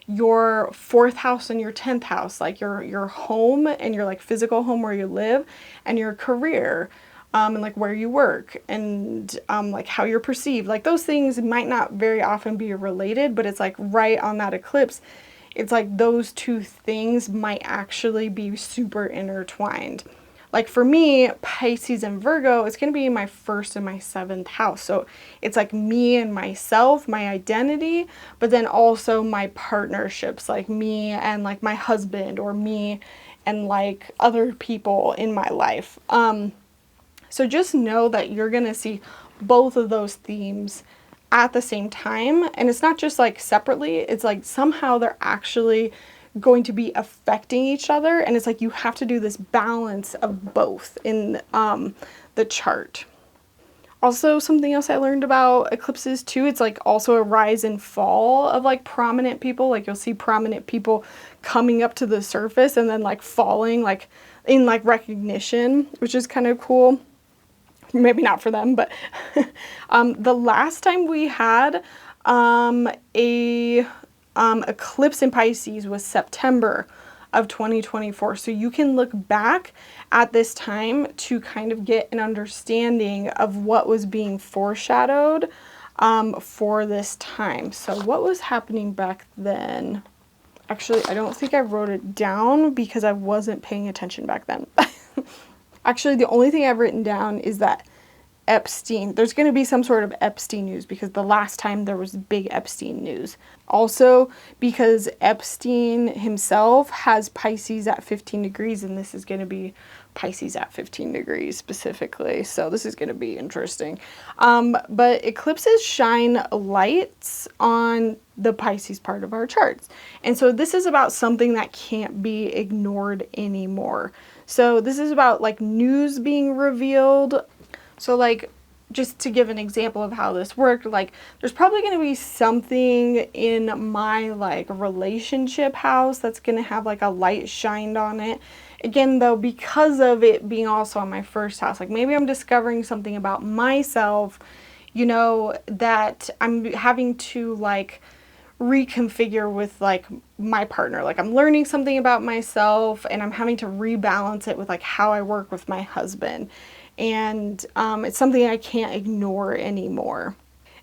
A: your 4th house and your 10th house, like your home and your like physical home where you live, and your career, and like where you work, and like how you're perceived. Like those things might not very often be related, but it's like right on that eclipse, it's like those two things might actually be super intertwined. Like for me, Pisces and Virgo, it's going to be in my 1st and my 7th house. So it's like me and myself, my identity, but then also my partnerships, like me and like my husband, or me and like other people in my life. So just know that you're going to see both of those themes at the same time. And it's not just like separately, it's like somehow they're actually going to be affecting each other, and it's like you have to do this balance of both in the chart. Also, something else I learned about eclipses too, it's like also a rise and fall of like prominent people. Like you'll see prominent people coming up to the surface and then like falling like in like recognition, which is kind of cool. Maybe not for them, but the last time we had a eclipse in Pisces was September of 2024. So you can look back at this time to kind of get an understanding of what was being foreshadowed for this time. So what was happening back then? Actually, I don't think I wrote it down because I wasn't paying attention back then. Actually, the only thing I've written down is that Epstein, there's going to be some sort of Epstein news because the last time there was big Epstein news. Also, because Epstein himself has Pisces at 15 degrees, and this is going to be Pisces at 15 degrees specifically. So this is going to be interesting. But eclipses shine lights on the Pisces part of our charts. And so this is about something that can't be ignored anymore. So this is about like news being revealed. So like, just to give an example of how this worked, like there's probably going to be something in my like relationship house that's going to have like a light shined on it. Again, though, because of it being also on my 1st house, like maybe I'm discovering something about myself, you know, that I'm having to like reconfigure with like my partner. Like I'm learning something about myself and I'm having to rebalance it with like how I work with my husband. And it's something I can't ignore anymore.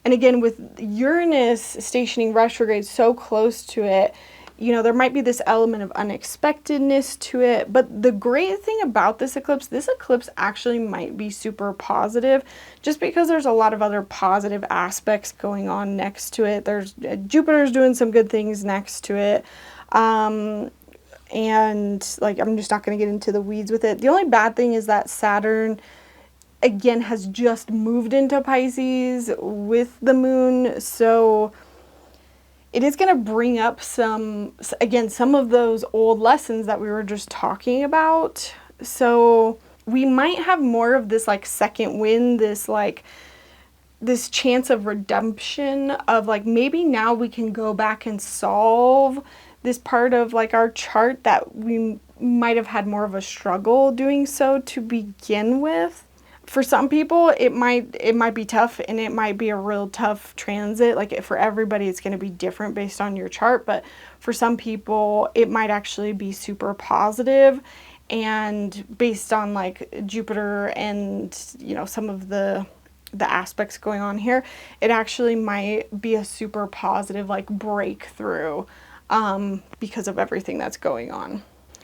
A: And again, with Uranus stationing retrograde so close to it, you know, there might be this element of unexpectedness to it. But the great thing about this eclipse actually might be super positive just because there's a lot of other positive aspects going on next to it. There's Jupiter's doing some good things next to it. And like, I'm just not going to get into the weeds with it. The only bad thing is that Saturn again has just moved into Pisces with the moon, so it is going to bring up some of those old lessons that we were just talking about. So we might have more of this like second wind, this chance of redemption of like, maybe now we can go back and solve this part of like our chart that we might have had more of a struggle doing so to begin with. For some people, it might be tough, and it might be a real tough transit. Like for everybody, it's going to be different based on your chart. But for some people, it might actually be super positive, and based on like Jupiter and, you know, some of the aspects going on here, it actually might be a super positive like breakthrough because of everything that's going on.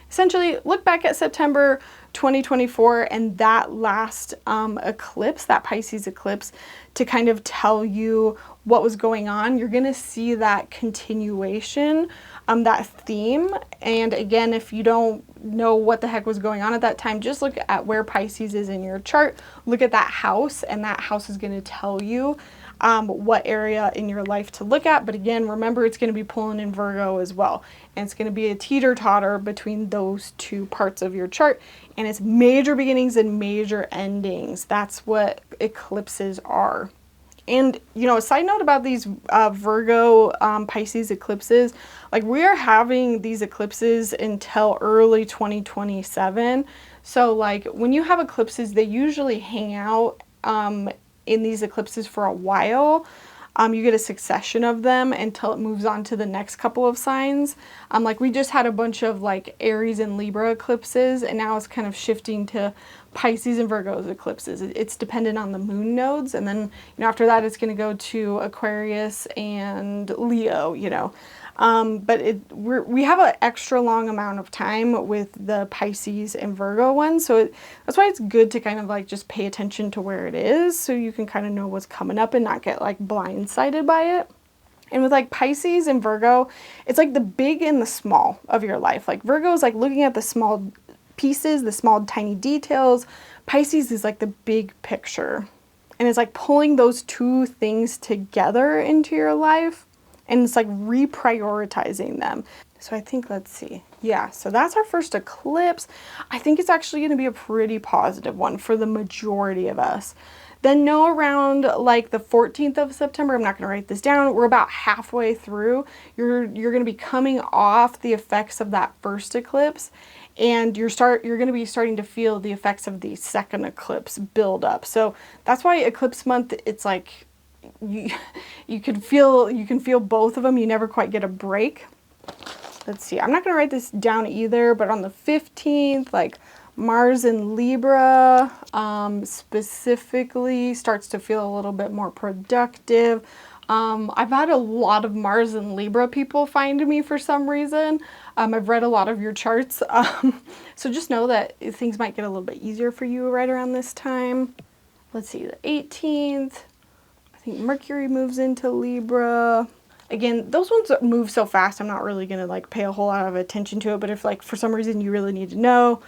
A: Essentially, look back at September 2024 and that last eclipse, that Pisces eclipse, to kind of tell you what was going on. You're going to see that continuation, that theme. And again, if you don't know what the heck was going on at that time, just look at where Pisces is in your chart. Look at that house, and that house is going to tell you what area in your life to look at. But again, remember, it's going to be pulling in Virgo as well. And it's going to be a teeter-totter between those two parts of your chart. And it's major beginnings and major endings. That's what eclipses are. And, you know, a side note about these Virgo Pisces eclipses, like we are having these eclipses until early 2027. So like when you have eclipses, they usually hang out in these eclipses for a while. You get a succession of them until it moves on to the next couple of signs. Like we just had a bunch of like Aries and Libra eclipses, and now it's kind of shifting to Pisces and Virgo's eclipses. It's dependent on the moon nodes, and then, you know, after that it's going to go to Aquarius and Leo, you know. But we have an extra long amount of time with the Pisces and Virgo ones, so that's why it's good to kind of like just pay attention to where it is, so you can kind of know what's coming up and not get like blindsided by it. And with like Pisces and Virgo, it's like the big and the small of your life. Like Virgo is like looking at the small pieces, the small tiny details. Pisces is like the big picture, and it's like pulling those two things together into your life. And it's like reprioritizing them. So I think, let's see. Yeah, so that's our first eclipse. I think it's actually going to be a pretty positive one for the majority of us. Then know around like the 14th of September, I'm not going to write this down, we're about halfway through. You're going to be coming off the effects of that first eclipse. And you're going to be starting to feel the effects of the second eclipse build up. So that's why eclipse month, it's like, you can feel both of them. You never quite get a break. Let's see. I'm not going to write this down either, but on the 15th, like Mars in Libra specifically starts to feel a little bit more productive. I've had a lot of Mars in Libra people find me for some reason. I've read a lot of your charts. So just know that things might get a little bit easier for you right around this time. Let's see, the 18th. I think Mercury moves into Libra. Again, those ones move so fast, I'm not really going to like pay a whole lot of attention to it. But if like for some reason you really need to know,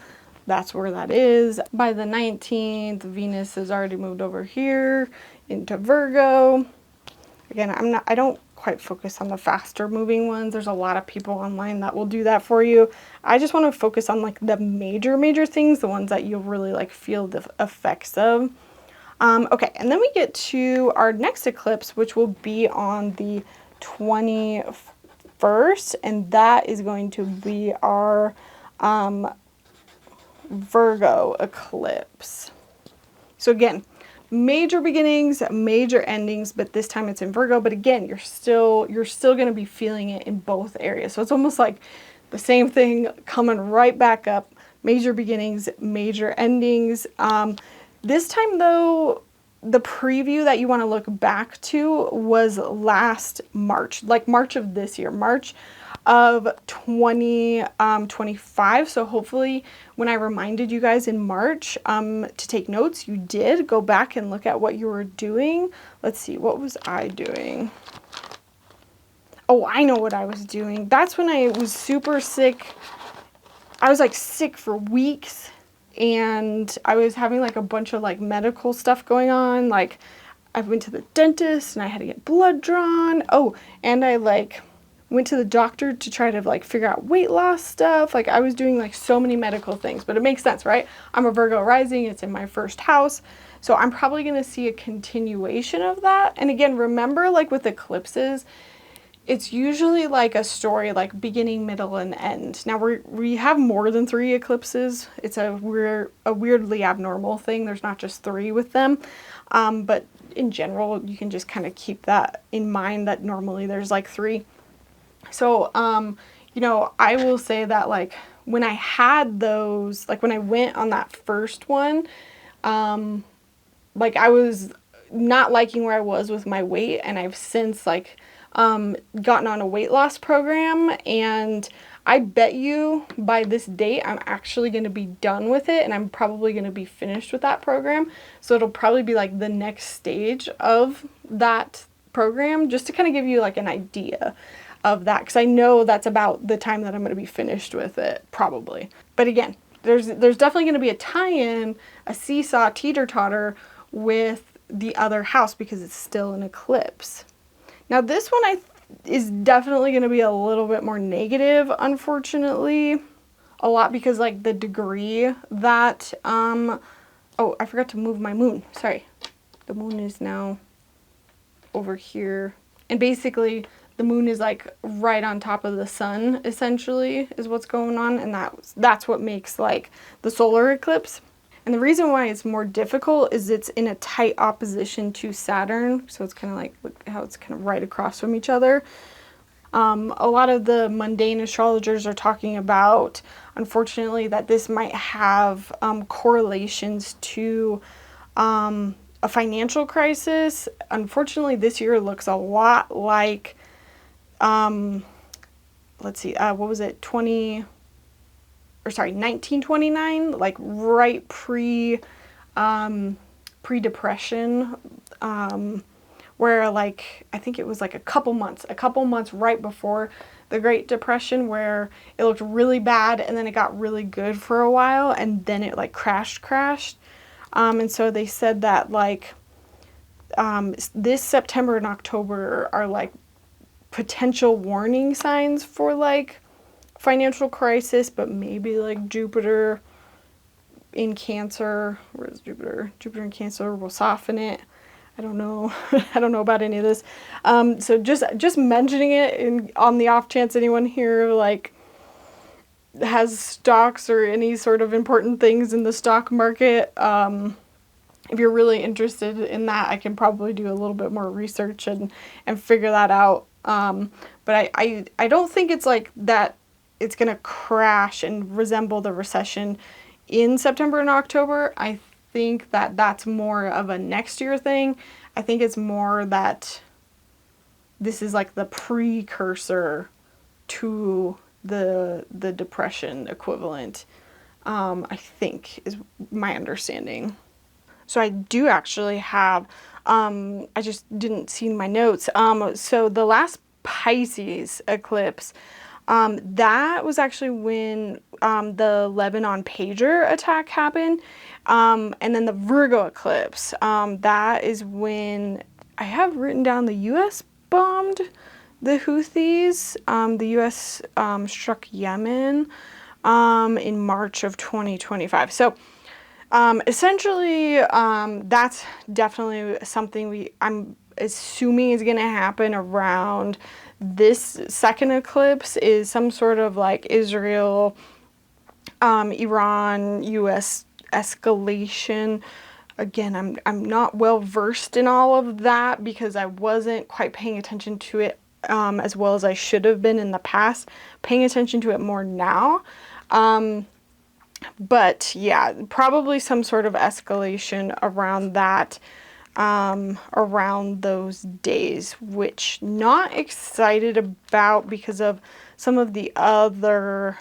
A: that's where that is. By the 19th, Venus has already moved over here into Virgo. Again, I don't quite focus on the faster moving ones. There's a lot of people online that will do that for you. I just want to focus on like the major things, the ones that you'll really like feel the effects of. Okay, and then we get to our next eclipse, which will be on the 21st, and that is going to be our Virgo eclipse. So again, major beginnings, major endings, but this time it's in Virgo. But again, you're still going to be feeling it in both areas. So it's almost like the same thing coming right back up. Major beginnings, major endings. This time though, the preview that you want to look back to was last March, like March of this year, March of 2025. So hopefully when I reminded you guys in March to take notes, you did go back and look at what you were doing. Let's see, what was I doing? Oh, I know what I was doing. That's when I was super sick. I was like sick for weeks, and I was having like a bunch of like medical stuff going on. Like I went to the dentist and I had to get blood drawn. Oh, and I like went to the doctor to try to like figure out weight loss stuff. Like I was doing like so many medical things, but it makes sense, right? I'm a Virgo rising. It's in my first house. So I'm probably going to see a continuation of that. And again, remember, like with eclipses, it's usually like a story, like beginning, middle, and end. Now we have more than 3 eclipses. It's a weirdly abnormal thing. There's not just 3 with them. But in general, you can just kind of keep that in mind that normally there's like 3. So, you know, I will say that like when I had those, like when I went on that first one, like I was not liking where I was with my weight, and I've since like gotten on a weight loss program, and I bet you by this date I'm actually going to be done with it, and I'm probably going to be finished with that program. So it'll probably be like the next stage of that program, just to kind of give you like an idea of that, because I know that's about the time that I'm going to be finished with it, probably. But again, there's definitely going to be a tie-in, a seesaw, teeter-totter with the other house because it's still an eclipse. Now this one is definitely going to be a little bit more negative, unfortunately. A lot because like the degree that, oh, I forgot to move my moon. Sorry. The moon is now over here. And basically the moon is like right on top of the sun, essentially, is what's going on. And that's what makes like the solar eclipse. And the reason why it's more difficult is it's in a tight opposition to Saturn. So it's kind of like, look how it's kind of right across from each other. A lot of the mundane astrologers are talking about, unfortunately, that this might have correlations to a financial crisis. Unfortunately, this year looks a lot like, let's see, what was it, 1929, like right pre-depression, where like, I think it was like a couple months right before the Great Depression, where it looked really bad and then it got really good for a while and then it like crashed. And so they said that like, this September and October are like potential warning signs for like financial crisis, but maybe like Jupiter in Cancer. Where is Jupiter? Jupiter in Cancer will soften it. I don't know. I don't know about any of this. So just mentioning it on the off chance anyone here like has stocks or any sort of important things in the stock market. If you're really interested in that, I can probably do a little bit more research and figure that out. But I don't think it's like that. It's going to crash and resemble the recession in September and October. I think that that's more of a next year thing. I think it's more that this is like the precursor to the depression equivalent, I think is my understanding. So I do actually have, I just didn't see my notes. So the last Pisces eclipse, that was actually when the Lebanon pager attack happened. And then the Virgo eclipse, that is when I have written down the U.S. bombed the Houthis. The U.S. Struck Yemen in March of 2025. So essentially, that's definitely something I'm assuming is going to happen around this second eclipse, is some sort of like Israel, Iran, U.S. escalation. Again, I'm not well versed in all of that because I wasn't quite paying attention to it as well as I should have been in the past. Paying attention to it more now. But yeah, probably some sort of escalation around that, around those days, which not excited about because of some of the other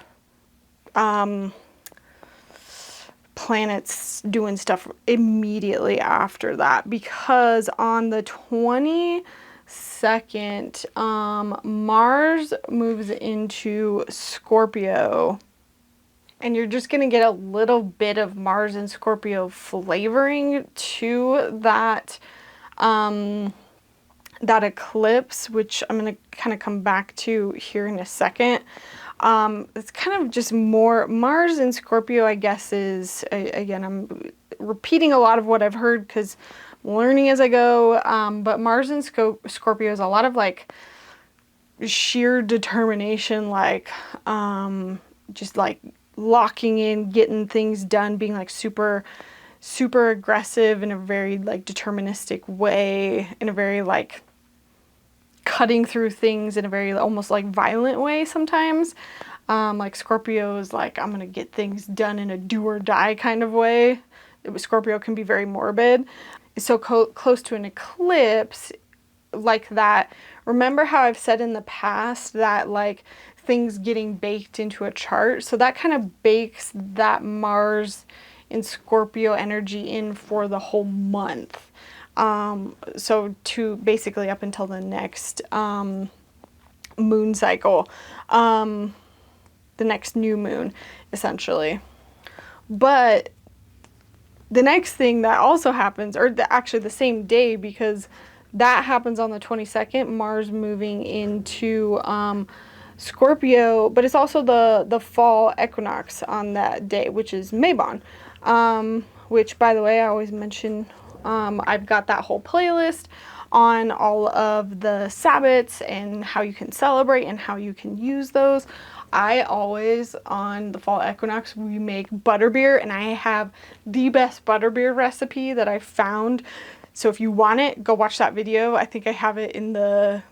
A: planets doing stuff immediately after that. Because on the 22nd, Mars moves into Scorpio. And you're just going to get a little bit of Mars and Scorpio flavoring to that, that eclipse, which I'm going to kind of come back to here in a second. It's kind of just more Mars and Scorpio, I guess, is, again, I'm repeating a lot of what I've heard because I'm learning as I go. But Mars and Scorpio is a lot of like sheer determination, like just like locking in, getting things done, being like super aggressive in a very like deterministic way, in a very like cutting through things in a very almost like violent way sometimes. Like Scorpio is like, I'm gonna get things done in a do or die kind of way. Scorpio can be very morbid. So close to an eclipse like that. Remember how I've said in the past that like things getting baked into a chart? So that kind of bakes that Mars in Scorpio energy in for the whole month. So to basically up until the next moon cycle, the next new moon, essentially. But the next thing that also happens, or actually the same day, because that happens on the 22nd, Mars moving into Scorpio, but it's also the fall equinox on that day, which is Mabon, which, by the way, I always mention, I've got that whole playlist on all of the Sabbats and how you can celebrate and how you can use those. I always, on the fall equinox, we make butterbeer, and I have the best butterbeer recipe that I found. So if you want it, go watch that video. I think I have it in the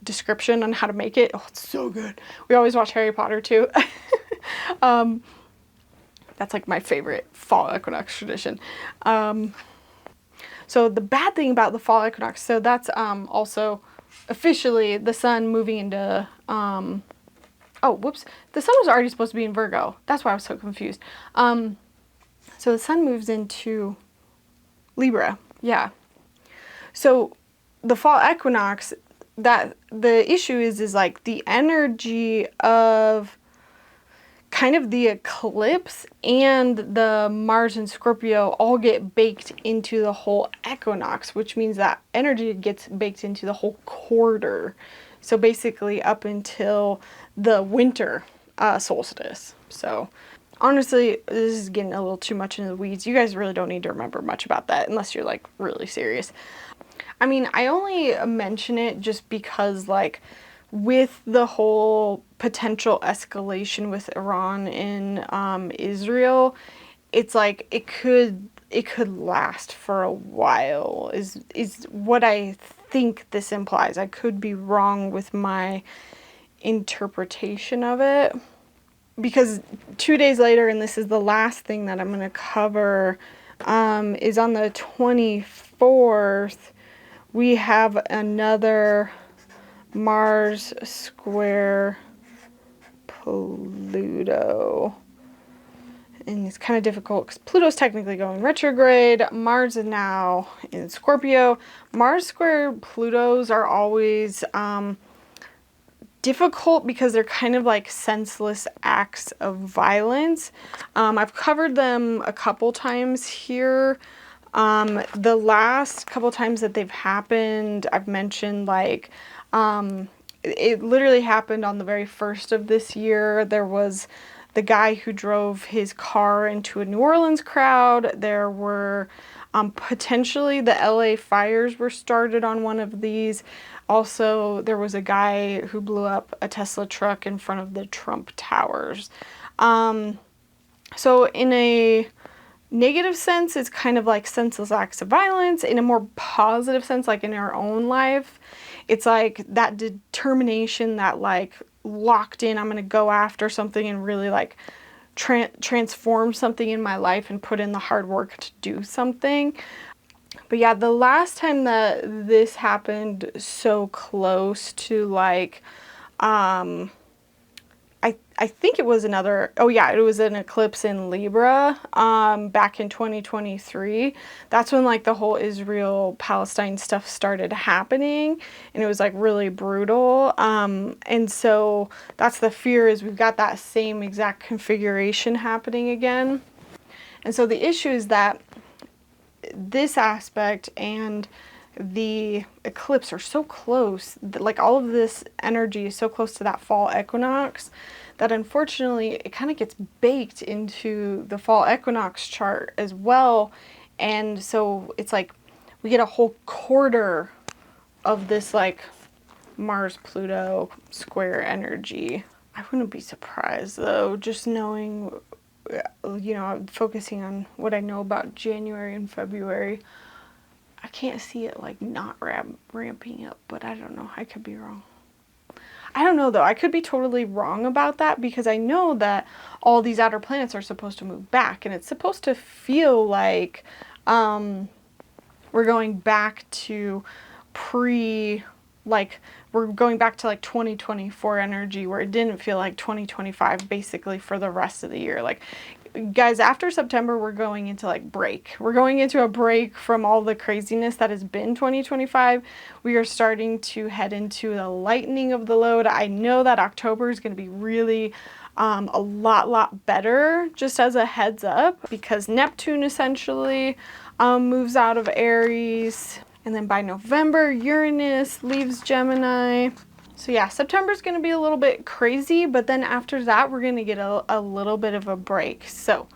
A: description on how to make it. Oh, it's so good. We always watch Harry Potter too. That's like my favorite fall equinox tradition. So the bad thing about the fall equinox, so that's also officially the sun moving into, oh, whoops. The sun was already supposed to be in Virgo. That's why I was so confused. So the sun moves into Libra. Yeah. So the fall equinox, that the issue is like the energy of kind of the eclipse and the Mars and Scorpio all get baked into the whole equinox, which means that energy gets baked into the whole quarter. So basically up until the winter solstice. So honestly, this is getting a little too much into the weeds. You guys really don't need to remember much about that unless you're like really serious. I mean, I only mention it just because like with the whole potential escalation with Iran and Israel, it's like it could last for a while is what I think this implies. I could be wrong with my interpretation of it, because 2 days later, and this is the last thing that I'm going to cover, is on the 24th, we have another Mars square Pluto. And it's kind of difficult because Pluto's technically going retrograde. Mars is now in Scorpio. Mars square Plutos are always difficult because they're kind of like senseless acts of violence. I've covered them a couple times here. The last couple times that they've happened, I've mentioned like, it literally happened on the very first of this year. There was the guy who drove his car into a New Orleans crowd. There were potentially the LA fires were started on one of these. Also, there was a guy who blew up a Tesla truck in front of the Trump Towers. So in a negative sense, it's kind of like senseless acts of violence. In a more positive sense, like in our own life, it's like that determination, that like locked in, I'm going to go after something and really like transform something in my life and put in the hard work to do something. But yeah, the last time that this happened so close to like, I think it was it was an eclipse in Libra, back in 2023. That's when like the whole Israel-Palestine stuff started happening, and it was like really brutal. And so that's the fear, is we've got that same exact configuration happening again. And so the issue is that this aspect and the eclipse are so close, like all of this energy is so close to that fall equinox, that unfortunately it kind of gets baked into the fall equinox chart as well. And so it's like we get a whole quarter of this like Mars Pluto square energy. I wouldn't be surprised though, just knowing, I'm focusing on what I know about January and February. I can't see it like not ramping up, but I don't know. I could be wrong. I don't know though. I could be totally wrong about that, because I know that all these outer planets are supposed to move back, and it's supposed to feel like we're going back to we're going back to like 2024 energy, where it didn't feel like 2025 basically for the rest of the year. Like, guys, after September, we're going into like break. We're going into a break from all the craziness that has been 2025. We are starting to head into the lightening of the load. I know that October is going to be really a lot better, just as a heads up, because Neptune essentially moves out of Aries. And then by November, Uranus leaves Gemini. So yeah, September's going to be a little bit crazy, but then after that, we're going to get a little bit of a break. So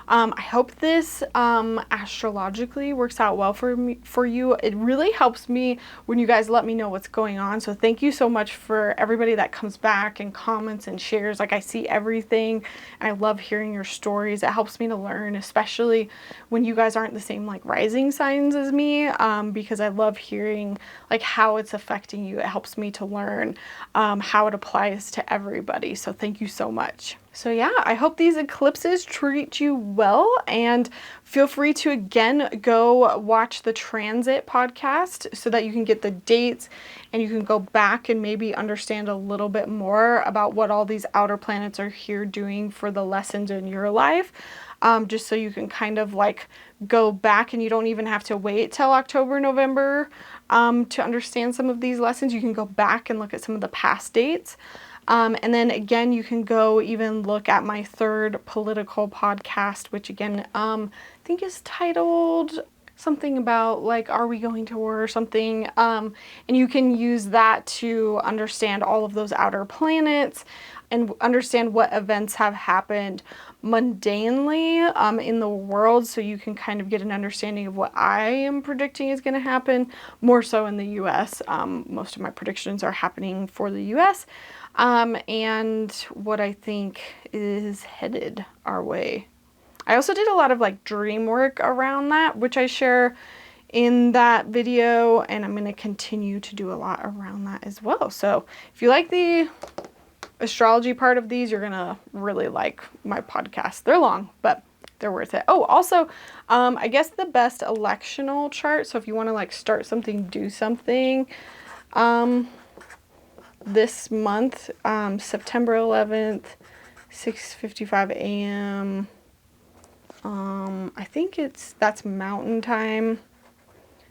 A: I hope this astrologically works out well for you. It really helps me when you guys let me know what's going on. So thank you so much for everybody that comes back and comments and shares. Like, I see everything, and I love hearing your stories. It helps me to learn, especially when you guys aren't the same like rising signs as me, because I love hearing like how it's affecting you. It helps me to learn how it applies to everybody. So thank you so much. So yeah, I hope these eclipses treat you well, and feel free to again go watch the transit podcast so that you can get the dates and you can go back and maybe understand a little bit more about what all these outer planets are here doing for the lessons in your life. Just so you can kind of like go back, and you don't even have to wait till October, November to understand some of these lessons. You can go back and look at some of the past dates. And then again, you can go even look at my third political podcast, which again, I think is titled something about like, are we going to war or something? And you can use that to understand all of those outer planets and understand what events have happened mundanely in the world, so you can kind of get an understanding of what I am predicting is going to happen, more so in the US. Most of my predictions are happening for the US, and what I think is headed our way. I also did a lot of like dream work around that, which I share in that video, and I'm going to continue to do a lot around that as well. So if you like the astrology part of these, you're going to really like my podcast. They're long, but they're worth it. Oh, also, I guess the best electional chart. So if you want to like start something, do something, this month, September 11th, 6:55 a.m. I think that's mountain time.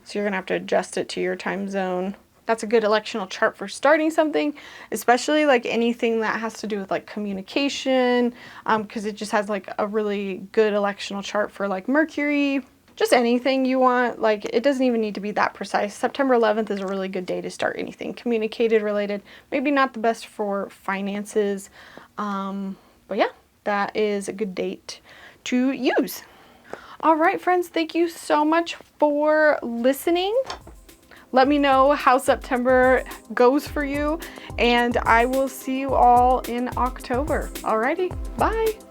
A: So you're going to have to adjust it to your time zone. That's a good electional chart for starting something, especially like anything that has to do with like communication, because it just has like a really good electional chart for like Mercury, just anything you want. Like, it doesn't even need to be that precise. September 11th is a really good day to start anything communicated related. Maybe not the best for finances, but yeah, that is a good date to use. All right, friends, thank you so much for listening. Let me know how September goes for you, and I will see you all in October. Alrighty, bye.